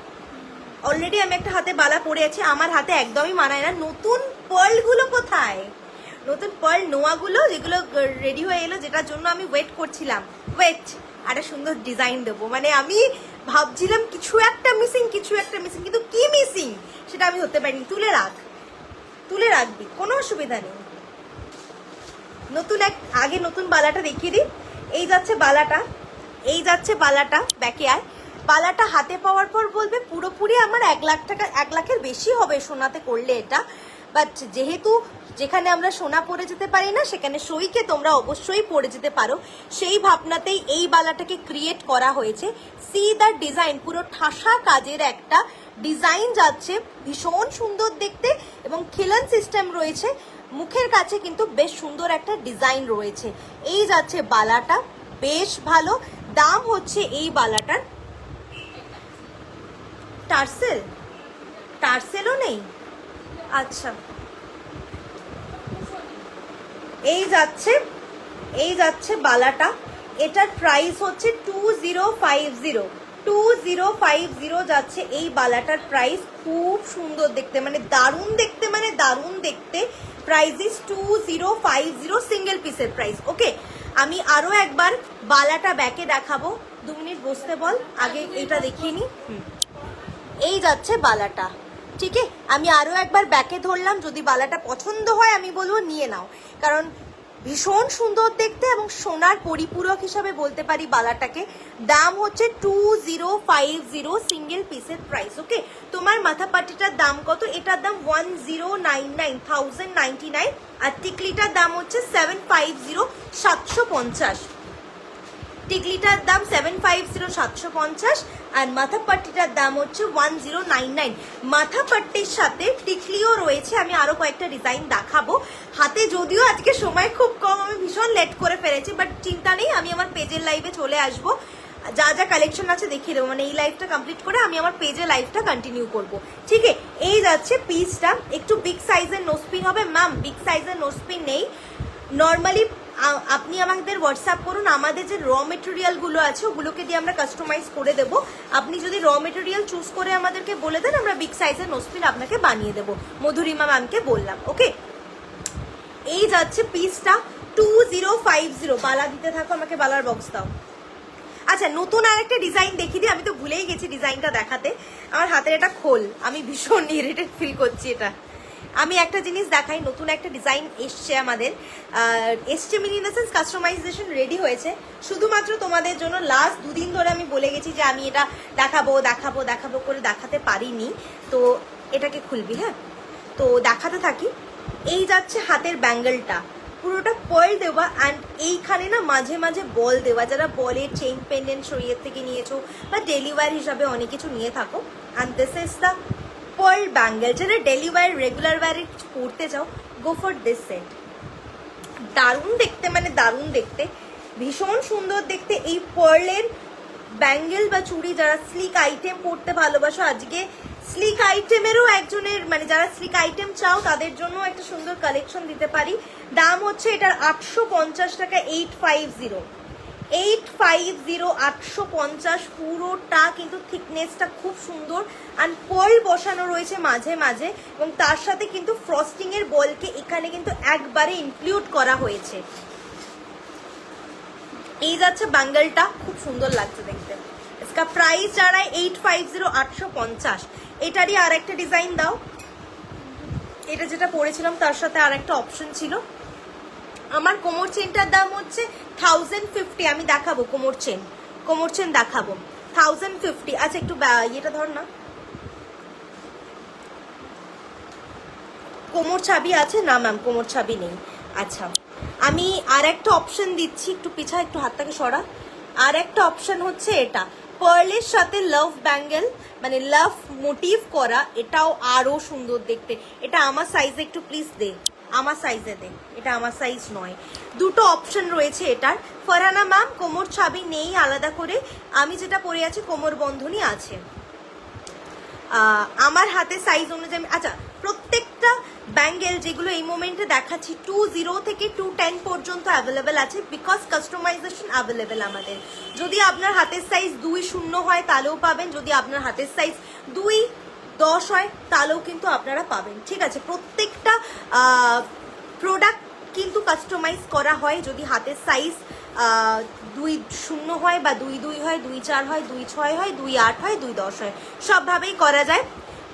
Speaker 1: অলরেডি আমি একটা হাতে বালা পরে আছি, আমার হাতে একদমই মানায় না। নতুন পার্লগুলো কোথায়? নতুন পার্ল নোয়াগুলো যেগুলো রেডি হয়ে এলো, যেটার জন্য আমি ওয়েট করছিলাম। ওয়েট, একটা সুন্দর ডিজাইন দেবো, মানে আমি ভাবছিলাম কিছু একটা মিসিং, কিন্তু কি মিসিং সেটা আমি ধরতে পারিনি। তুলে রাখবি, কোনো অসুবিধা নেই। আগে নতুন বালাটা দেখিয়ে দিই। এই যাচ্ছে বালাটা, ব্যাকে আয়। বালাটা হাতে পাওয়ার পর বলবে পুরোপুরি আমার 1 লাখ টাকা, 1 লাখের বেশি হবে সোনাতে করলে এটা। বাট যেহেতু যেখানে আমরা সোনা পরে যেতে পারি না, সেখানে সইকে তোমরা অবশ্যই পরে যেতে পারো, সেই ভাবনাতেই এই বালাটাকে ক্রিয়েট করা হয়েছে। সি দ্য ডিজাইন, পুরো ঠাসা কাজের একটা ডিজাইন যাচ্ছে, ভীষণ সুন্দর দেখতে, এবং খিলান সিস্টেম রয়েছে। মুখের কাছে কিন্তু বেশ সুন্দর একটা ডিজাইন রয়েছে। এই যাচ্ছে বালাটা, বেশ ভালো। দাম হচ্ছে এই বালাটার, টার্সেলও নেই, আচ্ছা। এই যাচ্ছে বালাটা, এটার প্রাইস হচ্ছে 2050 যাচ্ছে এই বালাটার প্রাইস। খুব সুন্দর দেখতে, মানে দারুণ দেখতে, প্রাইস ইস 2050, সিঙ্গেল পিসের প্রাইস। ওকে, আমি আরো একবার বালাটা ব্যাকে দেখাবো। 2 মিনিট বসতে বল, আগে এটা দেখিয়ে নি। এই যাচ্ছে বালাটা, ঠিক আছে। আমি আরো একবার ব্যাকে ধরলাম, যদি বালাটা পছন্দ হয় আমি বলবো নিয়ে নাও, কারণ ভীষণ সুন্দর দেখতে এবং সোনার পরিপূরক হিসাবে বলতে পারি বালাটাকে। দাম হচ্ছে 2050, সিঙ্গেল পিসের প্রাইস। ওকে, তোমার মাথা পাটিটার দাম কত? এটার দাম 1099, আর টিকলিটার দাম হচ্ছে 750, 750। টিকলিটার দাম 750, 750, আর মাথা পাট্টিটার দাম হচ্ছে 1099। মাথা পাট্টির সাথে টিকলিও রয়েছে। আমি আরো কয়েকটা ডিজাইন দেখাবো হাতে, যদিও আজকে সময় খুব কম, আমি ভীষণ লেট করে ফেলেছি, বাট চিন্তা নেই, আমি আমার পেজের লাইভে চলে আসবো, যা যা কালেকশন আছে দেখিয়ে দেবো। মানে এই লাইভটা কমপ্লিট করে আমি আমার পেজে লাইভটা কন্টিনিউ করবো, ঠিক আছে। এই যাচ্ছে পিসটা, একটু বিগ সাইজের নোজপিন হবে। ম্যাম, বিগ সাইজের নোজপিন নেই, নর্মালি আপনি আমাদের হোয়াটসঅ্যাপ করুন, আমাদের যে র মেটেরিয়ালগুলো আছে ওগুলোকে দিয়ে আমরা কাস্টমাইজ করে দেবো। আপনি যদি র মেটেরিয়াল চুজ করে আমাদেরকে বলে দেন, আমরা বিগ সাইজের নোজপিন আপনাকে বানিয়ে দেবো, মধুরিমা ম্যামকে বললাম। ওকে, এই যাচ্ছে পিসটা 2050। বালা দিতে থাকো, আমাকে বালার বক্স দাও। আচ্ছা, নতুন আর একটা ডিজাইন দেখিয়ে দিই, আমি তো ভুলেই গেছি ডিজাইনটা দেখাতে। আমার হাতের এটা খোল, আমি ভীষণ ইরিটেট ফিল করছি। এটা আমি একটা জিনিস দেখাই, নতুন একটা ডিজাইন এসছে আমাদের, এসছে mean in the sense customization ready হয়েছে শুধুমাত্র তোমাদের জন্য। লাস্ট 2 দিন ধরে আমি বলে গেছি যে আমি এটা দেখাবো করে দেখাতে পারিনি, তো এটাকে খুলবি, হ্যাঁ, তো দেখাতে থাকি। এই যাচ্ছে হাতের ব্যাঙ্গেলটা, পুরোটা পার্ল দেওয়া, অ্যান্ড এইখানে না মাঝে মাঝে বল দেওয়া। যারা বলের চেইন পেন্ডেন্ট শরীরের থেকে নিয়েছো বা ডেলি ওয়্যার হিসাবে অনেক কিছু নিয়ে থাকো, and this is the pearl bangle. যারা ডেলি ওয়্যার, রেগুলার ওয়্যারে পরতে চাও, গো ফর দিস সেট। দারুণ দেখতে, মানে দারুণ দেখতে, ভীষণ সুন্দর দেখতে। এই পার্লের ব্যাঙ্গেল বা চুড়ি, যারা স্লিক আইটেম পরতে ভালোবাসো, আজকে স্লিক আইটেমেরও একজনের, মানে যারা স্লিক আইটেম চাও তাদের জন্য একটা সুন্দর কালেকশন দিতে পারি। দাম হচ্ছে এটার 850 টাকা, 850, 850, পুরোটা কিন্তু থিকনেসটা খুব সুন্দর, অ্যান্ড পার্ল বসানো রয়েছে মাঝে মাঝে, এবং তার সাথে কিন্তু ফ্রস্টিং এর বলকে এখানে কিন্তু একবারে ইনক্লুড করা হয়েছে। এই যাচ্ছে ব্যাঙ্গেলটা, খুব সুন্দর লাগছে দেখতে। इसका প্রাইস যারা 850, 850। এটারই আর একটা ডিজাইন দাও, এটা যেটা পরেছিলাম তার সাথে আর একটা অপশন ছিল। আমার কোমর চেনটার দাম হচ্ছে 1050। আমি দেখাবো কোমর চেন দেখাবো 1050। আচ্ছা, একটু এটা ধর না, কোমর ছাবি আছে না? ম্যাম, কোমর ছাবি নেই। আচ্ছা, আমি আর একটা অপশন দিচ্ছি, একটু পিছা, একটু হাতটাকে সরা। আর একটা অপশন হচ্ছে এটা, পার্লের সাথে লাভ ব্যাঙ্গেল, মানে লাভ মোটিভ করা, এটাও আরো সুন্দর দেখতে। এটা আমার সাইজে একটু প্লিজ দে, আমার সাইজে দে, এটা আমার সাইজ নয়। দুটো অপশন রয়েছে এটার। ফারহানা ম্যাম, কোমর ছাবি নেই আলাদা করে, আমি যেটা পরে আছি কোমর বন্ধনী আছে। আমার হাতে সাইজ অনুযায়ী, আচ্ছা, প্রত্যেকটা ব্যাঙ্গেল যেগুলো এই মোমেন্টে দেখাচ্ছি 20 থেকে 210 পর্যন্ত অ্যাভেলেবেল আছে, বিকজ কাস্টমাইজেশন অ্যাভেলেবেল আমাদের। যদি আপনার হাতের সাইজ 2-0 হয় তাহলেও পাবেন, যদি আপনার হাতের সাইজ 2-10 হয় তাহলেও কিন্তু আপনারা পাবেন, ঠিক আছে। প্রত্যেকটা প্রোডাক্ট কাস্টমাইজ করা হয়, যদি হাতের সাইজ 2-0 হয় বা 2-2 হয়, 2-4 হয়, 2-6 হয়, 2-8 হয়, 2-10 হয়, সবভাবেই করা যায়।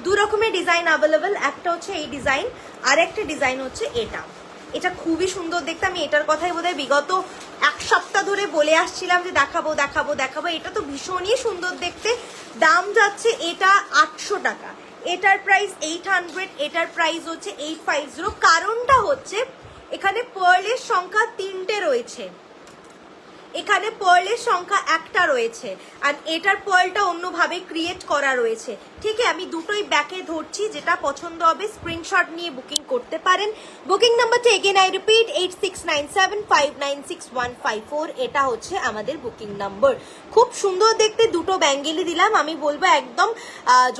Speaker 1: দু রকমের ডিজাইন অ্যাভেলেবেল, একটা হচ্ছে এই ডিজাইন, আর একটা ডিজাইন হচ্ছে এটা। এটা খুবই সুন্দর দেখতে, আমি এটার কথাই বোধহয় বিগত 1 সপ্তাহ ধরে বলে আসছিলাম যে দেখাবো দেখাবো দেখাবো। এটা তো ভীষণই সুন্দর দেখতে। দাম যাচ্ছে এটা 800 টাকা, এটার প্রাইস 800, এটার প্রাইস হচ্ছে 850। কারণটা হচ্ছে এখানে পার্লের সংখ্যা 3টে রয়েছে, এখানে পার্লের সংখ্যা 1টা রয়েছে, আর এটার পার্লটা অন্যভাবে ক্রিয়েট করা রয়েছে। ঠিক আছে, আমি দুটোই ব্যাকে ধরছি, যেটা পছন্দ হবে স্ক্রিনশট নিয়ে বুকিং করতে পারেন। বুকিং নাম্বারটা এগেন আই রিপিট 8697596154, এটা হচ্ছে আমাদের বুকিং নাম্বার। খুব সুন্দর দেখতে দুটো ব্যাঙ্গেলই দিলাম। আমি বলবো একদম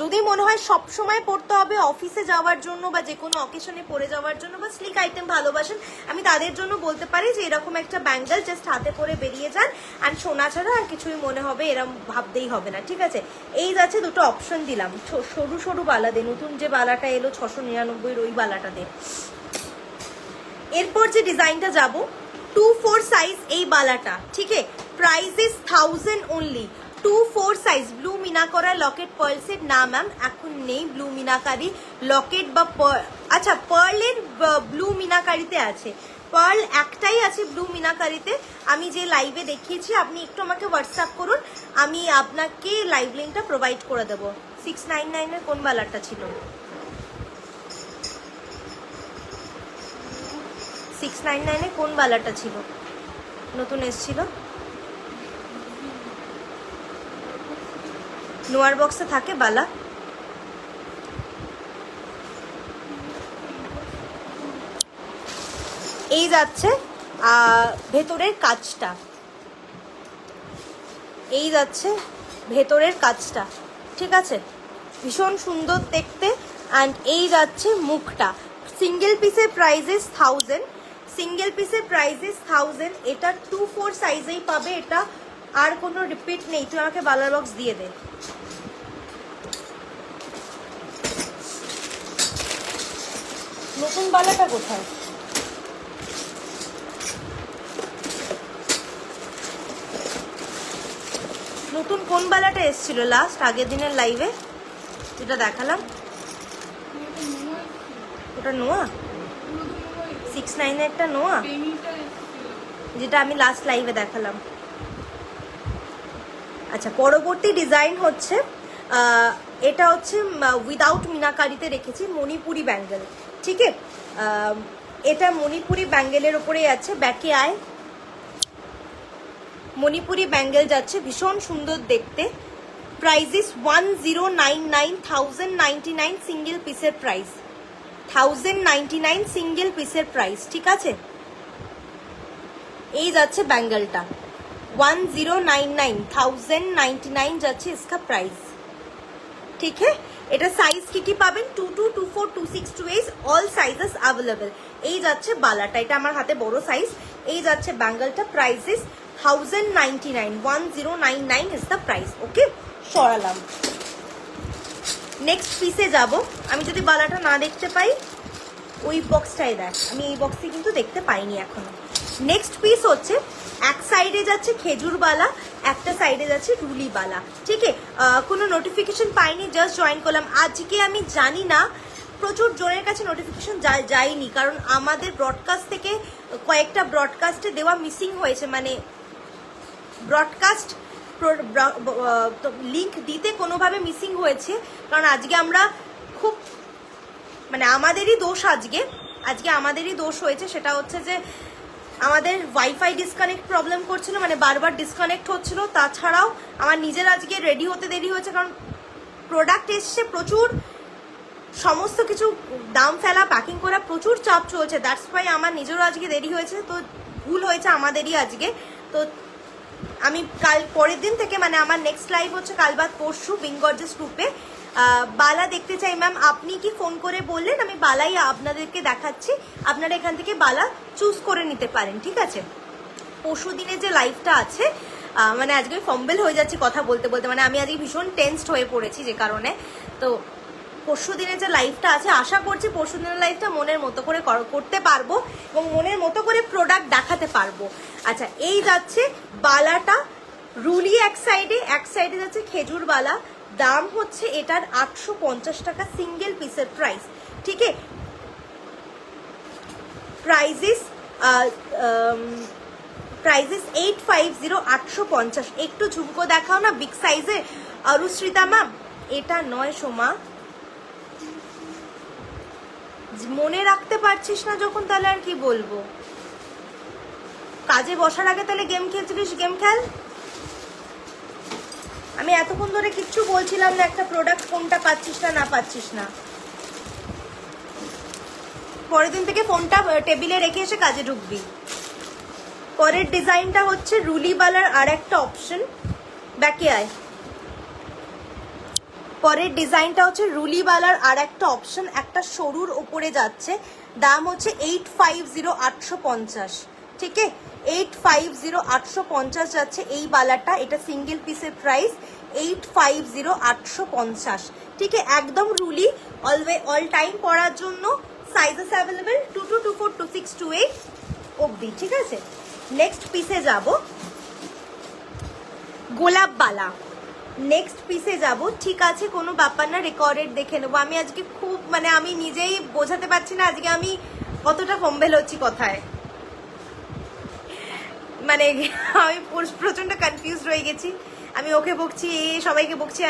Speaker 1: যদি মনে হয় সব সময় পরতে হবে, অফিসে যাওয়ার জন্য বা যে কোনো অকেশনে পরে যাওয়ার জন্য, বা স্লিক আইটেম ভালোবাসেন, আমি তাদের জন্য বলতে পারি যে এরকম একটা ব্যাঙ্গেল জাস্ট হাতে পরে বেরিয়ে যান, আর সোনা ছাড়া আর কিছুই মনে হবে এরকম ভাবতেই হবে না। ঠিক আছে, এই যাচ্ছে দুটো অপশন দিলাম। সরু সরু বালা দে, নতুন যে বালাটা এলো 699 ওই বালাটা দে। এরপর যে ডিজাইনটা যাব 2-4 সাইজ এই বালাটা, ঠিক আছে, price is 1000 only. 2-4 size blue মিনা করা লকেট পার্ল সেট। না ম্যাম এখন নেই ব্লু মিনাকারি লকেট বা আচ্ছা পার্লের ব্লু মিনাকারিতে আছে, পার্ল একটাই আছে ব্লু মিনাকারিতে। আমি যে লাইভে দেখিয়েছি, আপনি একটু আমাকে হোয়াটসঅ্যাপ করুন, আমি আপনাকে লাইভ লিঙ্কটা প্রোভাইড করে দেবো। 699 এর কোন বালারটা ছিল? 699 এ কোন বালারটা ছিল নতুন এসেছিল? নোয়ার বক্সে থাকে বালা। এই যাচ্ছে ভেতরের কাজটা, এই যাচ্ছে ভেতরের কাজটা, ঠিক আছে, ভীষণ সুন্দর দেখতে। অ্যান্ড এই যাচ্ছে মুখটা। সিঙ্গেল পিসের প্রাইসেস 1000, সিঙ্গেল পিসের প্রাইসেস 1000। এটা 2-4 সাইজেই পাবে, এটা আর কোনো রিপিট নেই। তুই আমাকে বালার বক্স দিয়ে দে। নতুন বালাটা কোথায়? নতুন কোন বালাটা এসেছিল লাস্ট আগের দিনের লাইভে যেটা দেখালাম? ওটা নোয়া 699 একটা নোয়া, যেটা আমি লাস্ট লাইভে দেখালাম। আচ্ছা, পরবর্তী ডিজাইন হচ্ছে এটা হচ্ছে উইদাউট মিনাকারিতে রেখেছি, মণিপুরি ব্যাঙ্গেল। ঠিক আছে, এটা মণিপুরি ব্যাঙ্গেলের ওপরে আছে। ব্যাকে আয়, মণিপুরি ব্যাঙ্গেল যাচ্ছে, ভীষণ সুন্দর দেখতে। প্রাইস ইস 1099, 1099 সিঙ্গেল পিসের প্রাইস, 1099 সিঙ্গেল পিসের প্রাইস। ঠিক আছে, এই যাচ্ছে ব্যাঙ্গেলটা 1099, 1099 যাচ্ছে इसका প্রাইস। ঠিক है, এটা সাইজ কি পাবেন? 22, 24, 26, 28 অল সাইজেস অ্যাভেলেবল। এই যাচ্ছে বালাটা, এটা আমার হাতে বড় সাইজ। এই যাচ্ছে ব্যাঙ্গেলটা, price is 1099, 1099 is the price. Okay, সরালাম। নেক্সট পিসে যাব। আমি যদি বালাটা না দেখতে পাই ওই বক্সটাই দেখ, আমি এই বক্সে কিন্তু দেখতে পাইনি এখনো। নেক্সট পিস হচ্ছে এক সাইডে যাচ্ছে খেজুর বালা, একটা সাইডে যাচ্ছে রুলি বালা। ঠিক আছে, কোনো নোটিফিকেশন পাইনি, জাস্ট জয়েন করলাম। আজকে আমি জানি না প্রচুর জনের কাছে নোটিফিকেশন যায়নি, কারণ আমাদের ব্রডকাস্ট থেকে কয়েকটা ব্রডকাস্টে দেওয়া মিসিং হয়েছে, মানে ব্রডকাস্ট লিঙ্ক দিতে কোনোভাবে মিসিং হয়েছে। কারণ আজকে আমরা খুব মানে আমাদেরই দোষ, আজকে আমাদেরই দোষ হয়েছে। সেটা হচ্ছে যে আমাদের ওয়াইফাই ডিসকানেক্ট প্রবলেম করছিল, মানে বারবার ডিসকানেক্ট হচ্ছিল। তাছাড়াও আমার নিজের আজকে রেডি হতে দেরি হয়েছে, কারণ প্রোডাক্ট এসছে প্রচুর, সমস্ত কিছু দাম ফেলা, প্যাকিং করা, প্রচুর চাপ চলছে। দ্যাটস ওয়াই আমার নিজেরও আজকে দেরি হয়েছে। তো ভুল হয়েছে আমাদেরই আজকে। তো আমি কাল পরের দিন থেকে, মানে আমার নেক্সট লাইভ হচ্ছে কাল বাদ পরশু বিনগর্জিয়াস গ্রুপে। বালা দেখতে চাই ম্যাম, আপনি কি ফোন করে বললেন, আমি বালাই আপনাদেরকে দেখাচ্ছি। আপনারা এখান থেকে বালা চুজ করে নিতে পারেন। ঠিক আছে, পরশু দিনে যে লাইভটা আছে, মানে আজকে ফম্বেল হয়ে যাচ্ছে কথা বলতে বলতে, মানে আমি আজকে ভীষণ টেন্সড হয়ে পড়েছি যে কারণে। তো পরশু দিনে যে লাইভটা আছে, আশা করছি পরশু দিনের লাইভটা মনের মতো করে করতে পারবো এবং মনের মতো করে প্রোডাক্ট দেখাতে পারবো। আচ্ছা, এই যাচ্ছে বালাটা রুলি এক সাইডে যাচ্ছে খেজুর বালা। দাম হচ্ছে এটার 850 টাকা সিঙ্গেল পিসের প্রাইস। ঠিক আছে, প্রাইজেস 850, 850। একটু ঝুমকো দেখাও না বিগ সাইজে অরুশ্রিতা ম্যাম। এটা নয় সোমা, মনে রাখতে পারছিস না যখন, তাহলে আর কি বলবো। কাজে বসার আগে তাহলে গেম খেলছিলিস, গেম খেল। আমি এতক্ষণ ধরে কিচ্ছু বলছিলাম না একটা প্রোডাক্ট কোনটা পাচ্ছিস না না পাচ্ছিস না। পরের দিন থেকে ফোনটা টেবিলে রেখে এসে কাজে ঢুকবি। পরের ডিজাইনটা হচ্ছে রুলিবালার আর একটা অপশন, ব্যাকে আয়। পরের ডিজাইনটা হচ্ছে রুলিবালার আর একটা অপশন, একটা সরুর ওপরে যাচ্ছে। দাম হচ্ছে 850, 850। ঠিক আছে, 850, 850 যাচ্ছে এই বালাটা। এটা সিঙ্গেল পিসের প্রাইস 850, 850। ঠিক আছে, একদম রুলি, অল টাইম পরার জন্য। সাইজেস অ্যাভেলেবেল 22, 24, 26, 28 অবধি। ঠিক আছে, নেক্সট পিসে যাব, গোলাপ বালা। নেক্সট পিসে যাব। ঠিক আছে, কোনো ব্যাপার না, রেকর্ডেড দেখে নেবো। আমি আজকে খুব মানে আমি নিজেই বোঝাতে পারছি না আজকে আমি কতটা ফম্বেল হচ্ছি কথায়। মানে আমি প্রচন্ড কনফিউজ হয়ে গেছি। আমি ওকে বকছি, সবাইকে বকছি,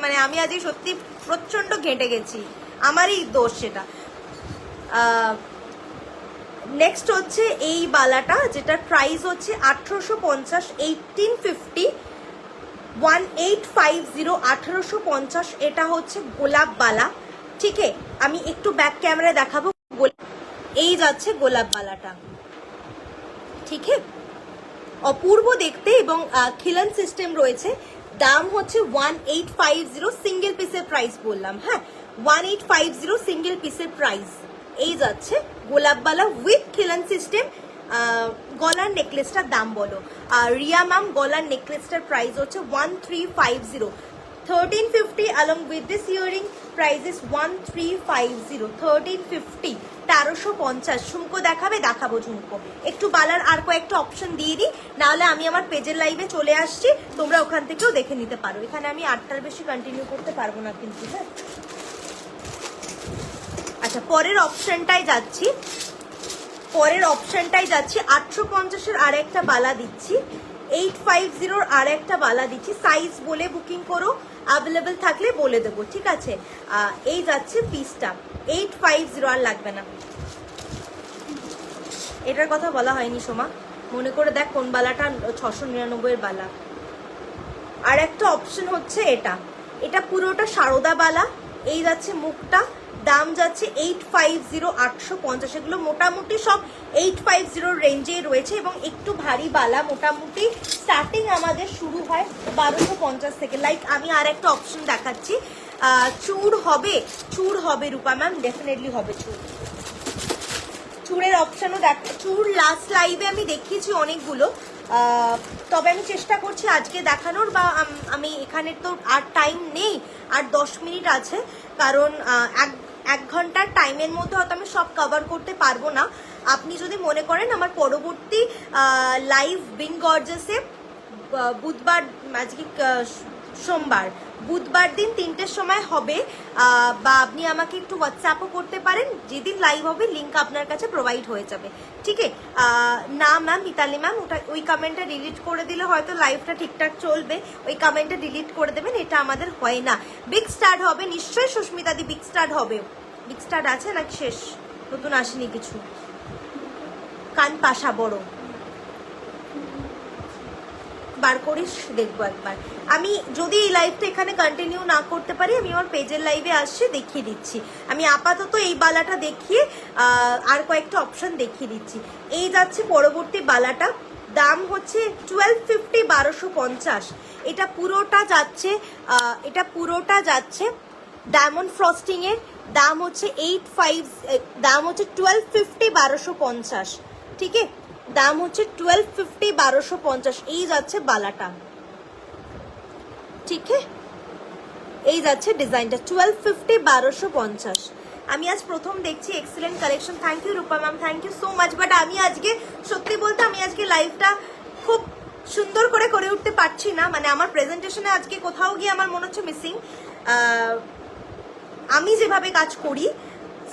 Speaker 1: মানে আমি আজকে সত্যি প্রচন্ড ঘেঁটে গেছি, আমারই দোষ সেটা। নেক্সট হচ্ছে এই বালাটা, যেটার প্রাইস হচ্ছে 1850, 1850, 1850, 1850। এটা হচ্ছে গোলাপ বালা। ঠিক আছে, আমি একটু ব্যাক ক্যামেরায় দেখাবো। এই যাচ্ছে গোলাপ বালাটা। ঠিক আছে, অপূর্ব দেখতে এবং খিলন সিস্টেম রয়েছে। দাম হচ্ছে 1850, সিঙ্গেল পিসের প্রাইস বললাম। হ্যাঁ, 1850 সিঙ্গেল পিসের প্রাইস। এই যাচ্ছে গোলাপবালা উইথ খিলন সিস্টেম। গলার নেকলেসটার দাম বলো। রিয়া ম্যাম, গলার নেকলেসটার প্রাইস হচ্ছে 1350, 1350 along with this earring price is 1350, 1350, 1350। ঝুমকো দেখাবে? দেখাবো ঝুমকো। একটু বালার আর কয়েকটা অপশন দিয়ে দিই, নাহলে আমি আমার পেজের লাইভে চলে আসছি, তোমরা ওখান থেকেও দেখে নিতে পারো। এখানে আমি 8টার বেশি কন্টিনিউ করতে পারবো না কিন্তু। হ্যাঁ, আচ্ছা, পরের অপশনটাই যাচ্ছি। 850-এর আর একটা বালা দিচ্ছি, 850-র আর একটা বালা দিচ্ছি। সাইজ বলে বুকিং করো, অ্যাভেলেবেল থাকলে বলে দেবো। ঠিক আছে, এই যাচ্ছে পিসটা 850, আর লাগবে না। এটার কথা বলা হয়নি সোমা, মনে করে দেখ কোন বালাটা 699-এর বালা। আর একটা অপশন হচ্ছে এটা পুরোটা সারদা বালা। এই যাচ্ছে মুখটা, দাম যাচ্ছে 850, 850। এগুলো মোটামুটি সব 850 রেঞ্জেই রয়েছে এবং একটু ভারী বালা। মোটামুটি স্টার্টিং আমাদের শুরু হয় 1250 থেকে। লাইক আমি আর একটা অপশন দেখাচ্ছি, চূড় হবে রূপা ম্যাম, ডেফিনেটলি হবে চূড়ের অপশনও দেখ। চূড় লাস্ট লাইভে আমি দেখিয়েছি অনেকগুলো, তবে আমি চেষ্টা করছি আজকে দেখানোর, বা আমি এখানে তো আর টাইম নেই, আর 10 মিনিট আছে, কারণ এক ঘন্টার টাইমের মধ্যে হয়তো আমি সব কভার করতে পারবো না। আপনি যদি মনে করেন আমার পরবর্তী লাইভ বিং গর্জাসে বুধবার, আজকে সোমবার, বুধবার দিন 3টের সময় হবে, বা আপনি আমাকে একটু হোয়াটসঅ্যাপও করতে পারেন। যেদিন লাইভ হবে লিঙ্ক আপনার কাছে প্রোভাইড হয়ে যাবে। ঠিক আছে, না ম্যাম, মিতালি ম্যাম, ওই কমেন্টটা ডিলিট করে দিলে হয়তো লাইভটা ঠিকঠাক চলবে, ওই কমেন্টটা ডিলিট করে দেবেন, এটা আমাদের হয় না। বিগ স্টার্ট হবে নিশ্চয়ই, সুস্মিতাদি বিগ স্টার্ট হবে। বিগ স্টার্ট আছে নাকি শেষ, নতুন আসেনি কিছু? কান পাশা বড় বার করিস, দেখবো একবার। আমি যদি এই লাইভটা এখানে কন্টিনিউ না করতে পারি, আমি আমার পেজের লাইভে আসছি, দেখিয়ে দিচ্ছি। আমি আপাতত এই বালাটা দেখিয়ে আর কয়েকটা অপশন দেখিয়ে দিচ্ছি। এই যাচ্ছে পরবর্তী বালাটা, দাম হচ্ছে 1250, 1250। এটা পুরোটা যাচ্ছে ডায়মন্ড ফ্রস্টিং এর। দাম হচ্ছে 1250, 1250। ঠিক আছে, দাম হচ্ছে 1250, 1250। এই যাচ্ছে বালাটা। ঠিক আছে, এই যাচ্ছে ডিজাইনটা 1250, 1250। আমি আজ প্রথম দেখছি, excellent collection. Thank you Rupa ma'am, thank you so much. But আমি আজকে সত্যি বলতে আমি আজকে লাইভটা খুব সুন্দর করে উঠতে পারছি না, মানে আমার প্রেজেন্টেশনে আজকে কোথাও গিয়ে আমার মনে হচ্ছে মিসিং। আমি যেভাবে কাজ করি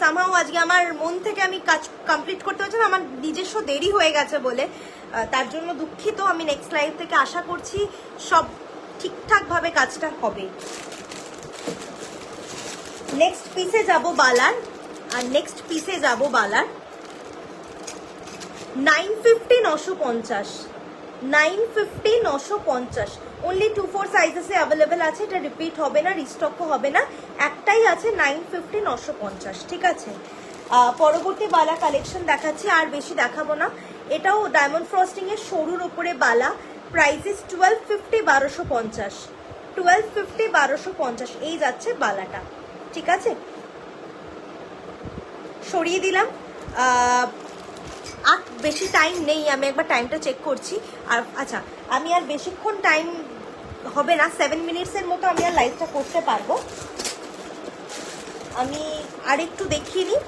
Speaker 1: সামহাও আজকে আমার মন থেকে আমি কাজ কমপ্লিট করতে পারছি না, আমার নিজস্ব দেরি হয়ে গেছে বলে, তার জন্য দুঃখিত। আমি নেক্সট লাইভ থেকে আশা করছি সব ঠিকঠাকভাবে কাজটা হবে। নেক্সট পিসে যাব বালার, আর নেক্সট পিসে যাব বালার 950, 950, 950, 950। অনলি 2-4 সাইজেসে অ্যাভেলেবেল আছে, এটা রিপিট হবে না, রিস্টকও হবে না, একটাই আছে 950, 950। ঠিক আছে, পরবর্তী বালা কালেকশন দেখাচ্ছি, আর বেশি দেখাবো না। এটাও ডায়মন্ড ফ্রস্টিং এর সরুর ওপরে বালা, প্রাইসেস 1250, 1250, 1250, 1250। এই যাচ্ছে বালাটা। ঠিক আছে, সরিয়ে দিলাম। আর বেশি টাইম নেই, আমি একবার টাইমটা চেক করছি। আর আচ্ছা, আমি আর বেশিক্ষণ টাইম হবে না, 7 মিনিটসের মতো আমি আর লাইভটা করতে পারবো। আমি আর একটু দেখিয়ে নিই।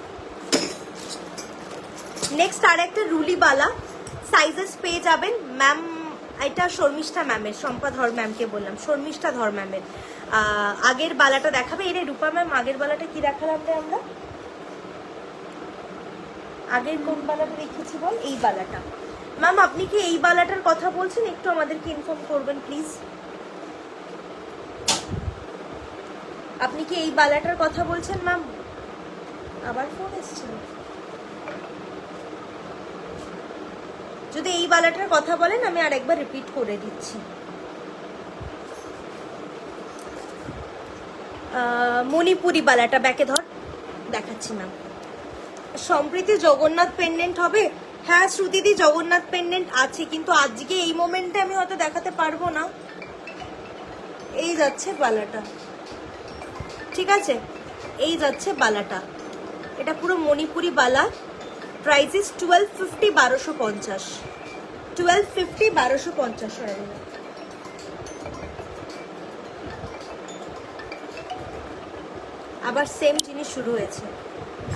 Speaker 1: নেক্সট আর একটা রুলিবালা সাইজেস পেয়ে যাবেন ম্যাম। এটা শর্মিষ্ঠা ম্যামের, শম্পা ধর ম্যামকে বললাম, শর্মিষ্ঠা ধর ম্যামের আগের বালাটা দেখাবে। এর রূপা ম্যাম আগের বালাটা কি দেখালাম রে আমরা? আগের কোন বালাটা দেখেছি বল? এই বালাটা। ম্যাম আপনি কি এই বালাটার কথা বলছেন? একটু আমাদেরকে ইনফর্ম করবেন প্লিজ। আপনি কি এই বালাটার কথা বলছেন ম্যাম? আবার ফোন এসেছিল। যদি এই বালাটার কথা বলেন আমি আর একবার রিপিট করে দিচ্ছি। মণিপুরি বালাটা ব্যাকে ধর, দেখাচ্ছি ম্যাম। সম্প্রীতি জগন্নাথ পেন্ডেন্ট হবে? হ্যাঁ শ্রুতিদি জগন্নাথ পেন্ডেন্ট আছে, কিন্তু আজকে এই মোমেন্টে আমি হয়তো দেখাতে পারবো না। এই যাচ্ছে বালাটা। ঠিক আছে, এই যাচ্ছে বালাটা। এটা পুরো মণিপুরি বালা, প্রাইসেস 1250, 1250, 1250, 1250। আবার সেম জিনিস শুরু হয়েছে।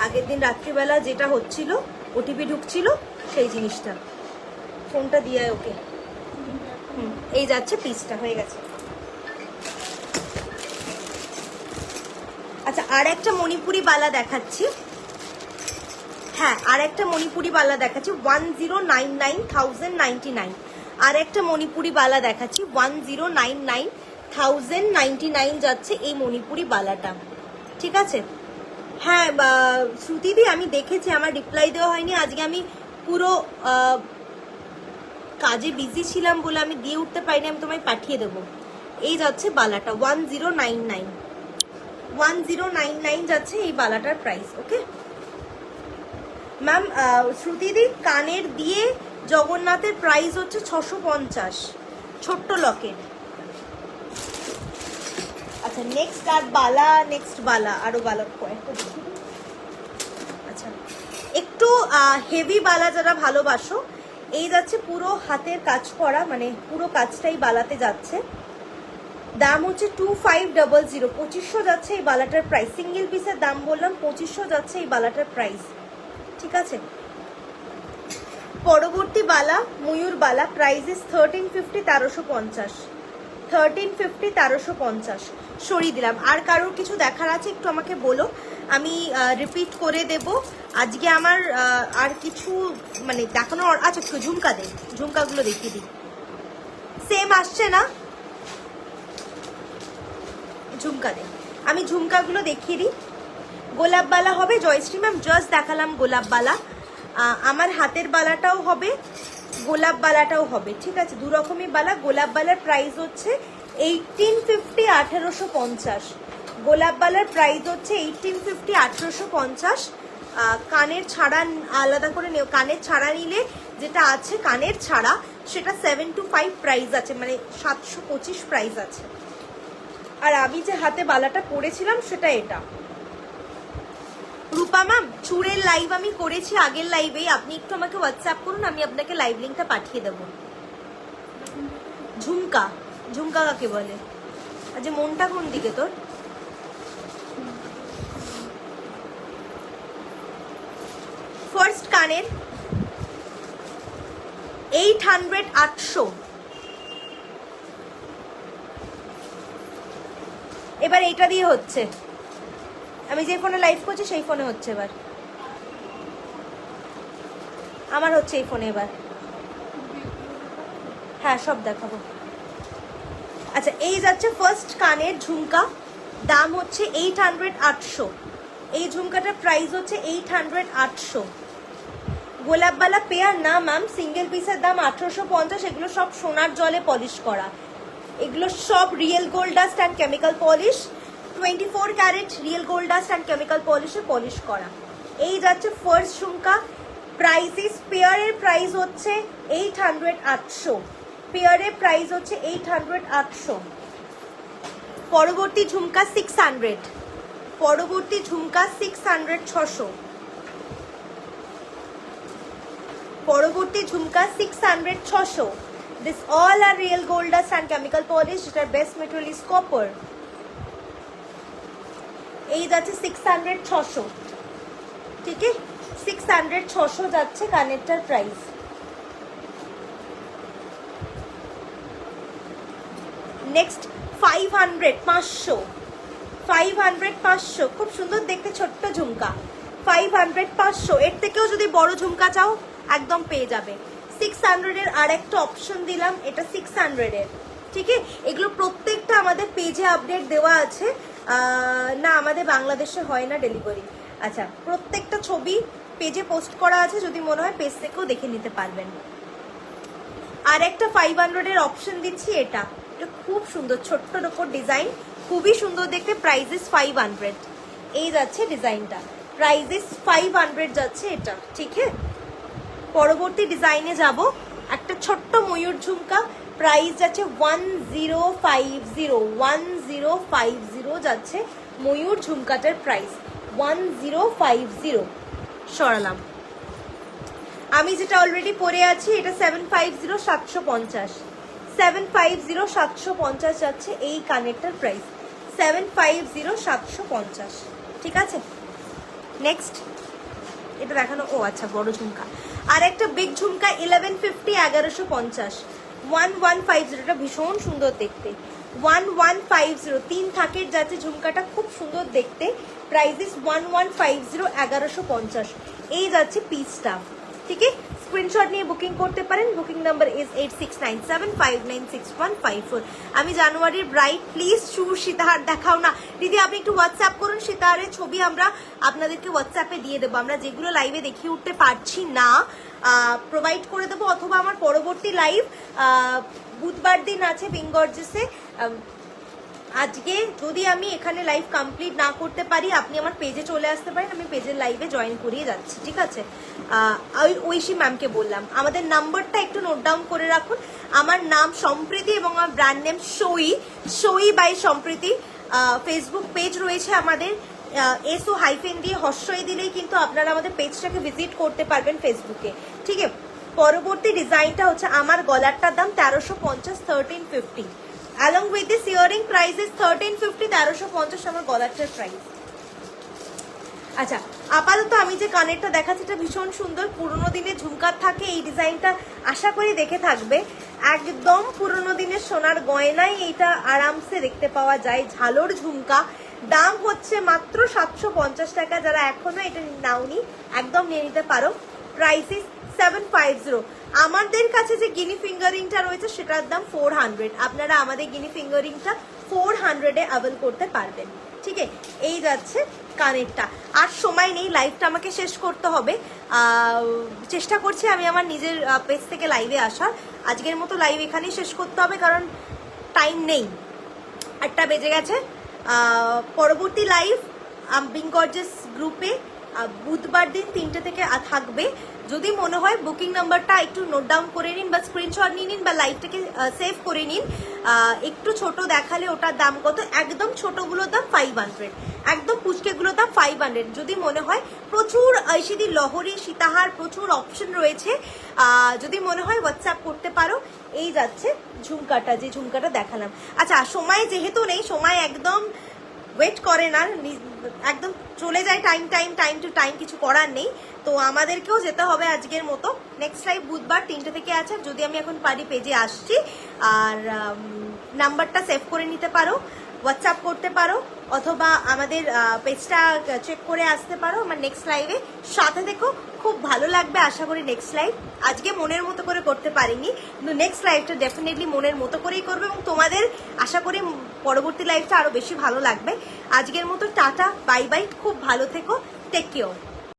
Speaker 1: আগের দিন রাত্রিবেলা যেটা হচ্ছিল, ওটিপি ঢুকছিল, সেই জিনিসটা। ফোনটা দিয়ে ওকে। এই যাচ্ছে পিসটা, হয়ে গেছে। আচ্ছা, আর একটা মণিপুরি বালা দেখাচ্ছি। হ্যাঁ, আর একটা মণিপুরি বালা দেখাচ্ছি 1099, 1099। আর একটা মণিপুরি বালা দেখাচ্ছি 1099, 1099 যাচ্ছে এই মণিপুরি বালাটা। ঠিক আছে, হ্যাঁ শ্রুতিদি আমি দেখেছি, আমার রিপ্লাই দেওয়া হয়নি আজকে। আমি পুরো কাজে বিজি ছিলাম বলে আমি দিয়ে উঠতে পারিনি, আমি তোমায় পাঠিয়ে দেবো। এই যাচ্ছে বালাটা 1099, 1099 যাচ্ছে এই বালাটার প্রাইস। ওকে ম্যাম, শ্রুতিদি কানের দিয়ে জগন্নাথের প্রাইস হচ্ছে 650, ছোট্ট লকেট। আচ্ছা নেক্সট আর বালা, নেক্সট বালা, আরো বালা কয়েকটা দেখি। আচ্ছা, একটু হেভি বালা যারা ভালোবাসো, এই যাচ্ছে পুরো হাতের কাজ করা, মানে পুরো কাজটাই বালাতে যাচ্ছে। দাম হচ্ছে 2500, 2500 যাচ্ছে এই বালাটার প্রাইস। সিঙ্গেল পিসের দাম বললাম 2500 যাচ্ছে এই বালাটার প্রাইস। ঠিক আছে, পরবর্তী বালা ময়ূর বালা, প্রাইসেস 1350, 1350, 1350, 1350। সরিয়ে দিলাম। আর কারোর কিছু দেখার আছে একটু আমাকে বলো, আমি রিপিট করে দেব। আজকে আমার আর কিছু মানে দেখানোর। আচ্ছা একটু ঝুমকা দে, ঝুমকাগুলো দেখিয়ে দিই। সেম আসছে না? ঝুমকা দে, আমি ঝুমকাগুলো দেখিয়ে দিই। গোলাপ বালা হবে জয়শ্রী ম্যাম, জাস্ট দেখালাম গোলাপ বালা। আমার হাতের বালাটাও হবে, গোলাপ বালাটাও হবে। ঠিক আছে, দু রকমই বালা। গোলাপ বালার প্রাইস হচ্ছে 1850, 1850। গোলাপ বালার প্রাইস হচ্ছে 1850, 1850। কানের ছাড়া আলাদা করে নেও, কানের ছাড়া নিলে যেটা আছে কানের ছাড়া সেটা 725 প্রাইস আছে, মানে 725 প্রাইস আছে। আর আমি যে হাতে বালাটা পরেছিলাম সেটা এটা। রূপা ম্যাম চুড়ের লাইভ আমি করেছি আগের লাইভেই, আপনি একটু আমাকে হোয়াটসঅ্যাপ করুন, আমি আপনাকে লাইভ লিঙ্কটা পাঠিয়ে দেবো। ঝুমকা, ঝুমকা কাকে বলে? আচ্ছা মনটা কোন দিকে তোর? কানের 800 800। এবার এইটা দিয়ে হচ্ছে, আমি যে ফোনে লাইভ করছি সেই ফোনে হচ্ছে, এবার আমার হচ্ছে এই ফোনে এবার। হ্যাঁ সব দেখাবো। আচ্ছা এই যাচ্ছে ফার্স্ট কানের ঝুমকা, দাম হচ্ছে 800 800। এই ঝুমকাটার প্রাইস হচ্ছে 800 800। গোলাপবালা পেয়ার না ম্যাম, সিঙ্গেল পিসের দাম 1850। এগুলো সব সোনার জলে পলিশ করা, এগুলো সব real gold dust and chemical polish, 24 carat real gold dust and chemical পলিশে পলিশ করা। এই যাচ্ছে ফার্স্ট ঝুমকা, প্রাইসিস পেয়ারের প্রাইস হচ্ছে 800 800। পেয়ারের প্রাইস হচ্ছে 800 800। পরবর্তী ঝুমকা 600, পরবর্তী ঝুমকা 600 600। পরবর্তী ঝুমকা 600 600। This all are real gold dust and chemical polish, যেটার বেস্ট মেটেরিয়াল ইজ কপার। এই যাচ্ছে 600 600, ঠিক আছে 600 600 যাচ্ছে কানেরটার প্রাইস। নেক্সট 500 500, 500 500, খুব সুন্দর দেখতে ছোট্ট ঝুমকা, 500 500। এর থেকেও যদি বড় ঝুমকা চাও একদম পেয়ে যাবে। 600 এর আর একটা অপশন দিলাম, এটা 600 এর, ঠিক আছে। এগুলো প্রত্যেকটা আমাদের পেজে আপডেট দেওয়া আছে, না আমাদের বাংলাদেশে হয় না ডেলিভারি। আচ্ছা প্রত্যেকটা ছবি পেজে পোস্ট করা আছে, যদি মনে হয় পেজ থেকেও দেখে নিতে পারবেন। আর একটা 500 এর অপশন দিচ্ছি, এটা খুব সুন্দর, ছোট্টর ওপর ডিজাইন, খুবই সুন্দর দেখতে, প্রাইসেস 500। এই যাচ্ছে ডিজাইনটা, প্রাইসেস 500 যাচ্ছে এটা, ঠিক আছে। পরবর্তী ডিজাইনে যাব, একটা ছোট্ট ময়ূর ঝুমকা, প্রাইস যাচ্ছে 1050, 1050 যাচ্ছে ময়ূর ঝুমকাটার প্রাইস, 1050। সরালাম, আমি যেটা অলরেডি পরে আছি এটা 750 750, 750 750 যাচ্ছে এই কানেরটার প্রাইস, 750 750, ঠিক আছে। নেক্সট এটা দেখানো, ও আচ্ছা বড় ঝুমকা, আর একটা বিগ ঝুমকা 1150 1150, 1150, এটা ভীষণ সুন্দর দেখতে, 1150 3 থাকের যাচ্ছে ঝুমকাটা, খুব সুন্দর দেখতে, প্রাইসিস 1150 1150। এই যাচ্ছে পিসটা, ঠিক আছে। স্ক্রিনশট নিয়ে বুকিং করতে পারেন, বুকিং নাম্বার ইজ 8697596154। আমি জানুয়ারির ব্রাইড, প্লিজ চুর সীতাহার দেখাও না দিদি, আপনি একটু হোয়াটসঅ্যাপ করুন, সীতাহারের ছবি আমরা আপনাদেরকে হোয়াটসঅ্যাপে দিয়ে দেবো। আমরা যেগুলো লাইভে দেখিয়ে উঠতে পারছি না প্রোভাইড করে দেবো, অথবা আমার পরবর্তী লাইভ বুধবার দিন আছে বিংগর্জেসে। আজকে যদি আমি এখানে লাইভ কমপ্লিট না করতে পারি, আপনি আমার পেজে চলে আসতে পারেন, আমি পেজের লাইভে জয়েন করিয়ে যাচ্ছি, ঠিক আছে। ঐশী ম্যামকে বললাম আমাদের নাম্বারটা একটু নোট ডাউন করে রাখুন। আমার নাম সম্প্রীতি এবং আমার ব্র্যান্ড নেম সই বাই সম্প্রীতি। ফেসবুক পেজ রয়েছে আমাদের, এসও হাইফেন দিয়ে হর্ষই দিলেই কিন্তু আপনারা আমাদের পেজটাকে ভিজিট করতে পারবেন ফেসবুকে, ঠিক আছে। পরবর্তী ডিজাইনটা হচ্ছে, আমার গলারটার দাম 1350 1350, along with this earring price is 1350 1350 আমার গলারটার প্রাইস। আচ্ছা আপাতত আমি যে কানেরটা দেখাচ্ছি এটা ভীষণ সুন্দর, পুরোনো দিনের ঝুমকার থাকে এই ডিজাইনটা, আশা করি দেখে থাকবে, একদম পুরোনো দিনের সোনার গয়নায় এইটা আরামসে দেখতে পাওয়া যায়, ঝালোর ঝুমকা, দাম হচ্ছে মাত্র 750 টাকা। যারা এখনো এটা নাওনি একদম নিয়ে নিতে পারো, প্রাইসিস 750। আমাদের কাছে যে গিনি ফিঙ্গারিংটা রয়েছে সেটার দাম 400, আপনারা আমাদের গিনি ফিঙ্গারিংটা 400-এ অ্যাভেল করতে পারবেন, ঠিক আছে। এই যাচ্ছে কানেরটা, আর সময় নেই, লাইভটা আমাকে শেষ করতে হবে, চেষ্টা করছি আমি আমার নিজের পেজ থেকে লাইভে আসার, আজকের মতো লাইভ এখানেই শেষ করতে হবে কারণ টাইম নেই, 8টা বেজে গেছে। পরবর্তী লাইভ বিংগর্জেস গ্রুপে বুধবার দিন 3টে থেকে থাকবে। যদি মনে হয় বুকিং নাম্বারটা একটু নোট ডাউন করে নিন বা স্ক্রিনশট নিয়ে নিন বা লাইভটাকে সেভ করে নিন। একটু ছোট দেখালে ওটার দাম কত, একদম ছোটগুলোর দাম 500, একদম পুচকেগুলোর দাম 500। যদি মনে হয় প্রচুর ঐশীদি লহরি সীতাহার প্রচুর অপশন রয়েছে, যদি মনে হয় হোয়াটসঅ্যাপ করতে পারো। এই যাচ্ছে ঝুমকাটা, যে ঝুমকাটা দেখালাম। আচ্ছা সময় যেহেতু নেই, সময় একদম ওয়েট করে না, একদম চলে যায় টাইম টু টাইম, কিছু করার নেই। তো আমাদেরকেও যেতে হবে আজকের মতো। নেক্সট লাইভ বুধবার 3টে থেকে আছে, যদি আমি এখন পারি পেজে আসছি। আর নাম্বারটা সেভ করে নিতে পারো, হোয়াটসঅ্যাপ করতে পারো, অথবা আমাদের পেজটা চেক করে আসতে পারো আমার নেক্সট লাইভে। সাথে দেখো, খুব ভালো লাগবে আশা করি নেক্সট লাইভ। আজকে মনের মতো করে করতে পারিনি, কিন্তু নেক্সট লাইভটা ডেফিনেটলি মনের মতো করেই করবে, এবং তোমাদের আশা করি পরবর্তী লাইভটা আরো বেশি ভালো লাগবে। আজকের মতো টাটা, বাই বাই, খুব ভালো থেকো, টেক কেয়ার।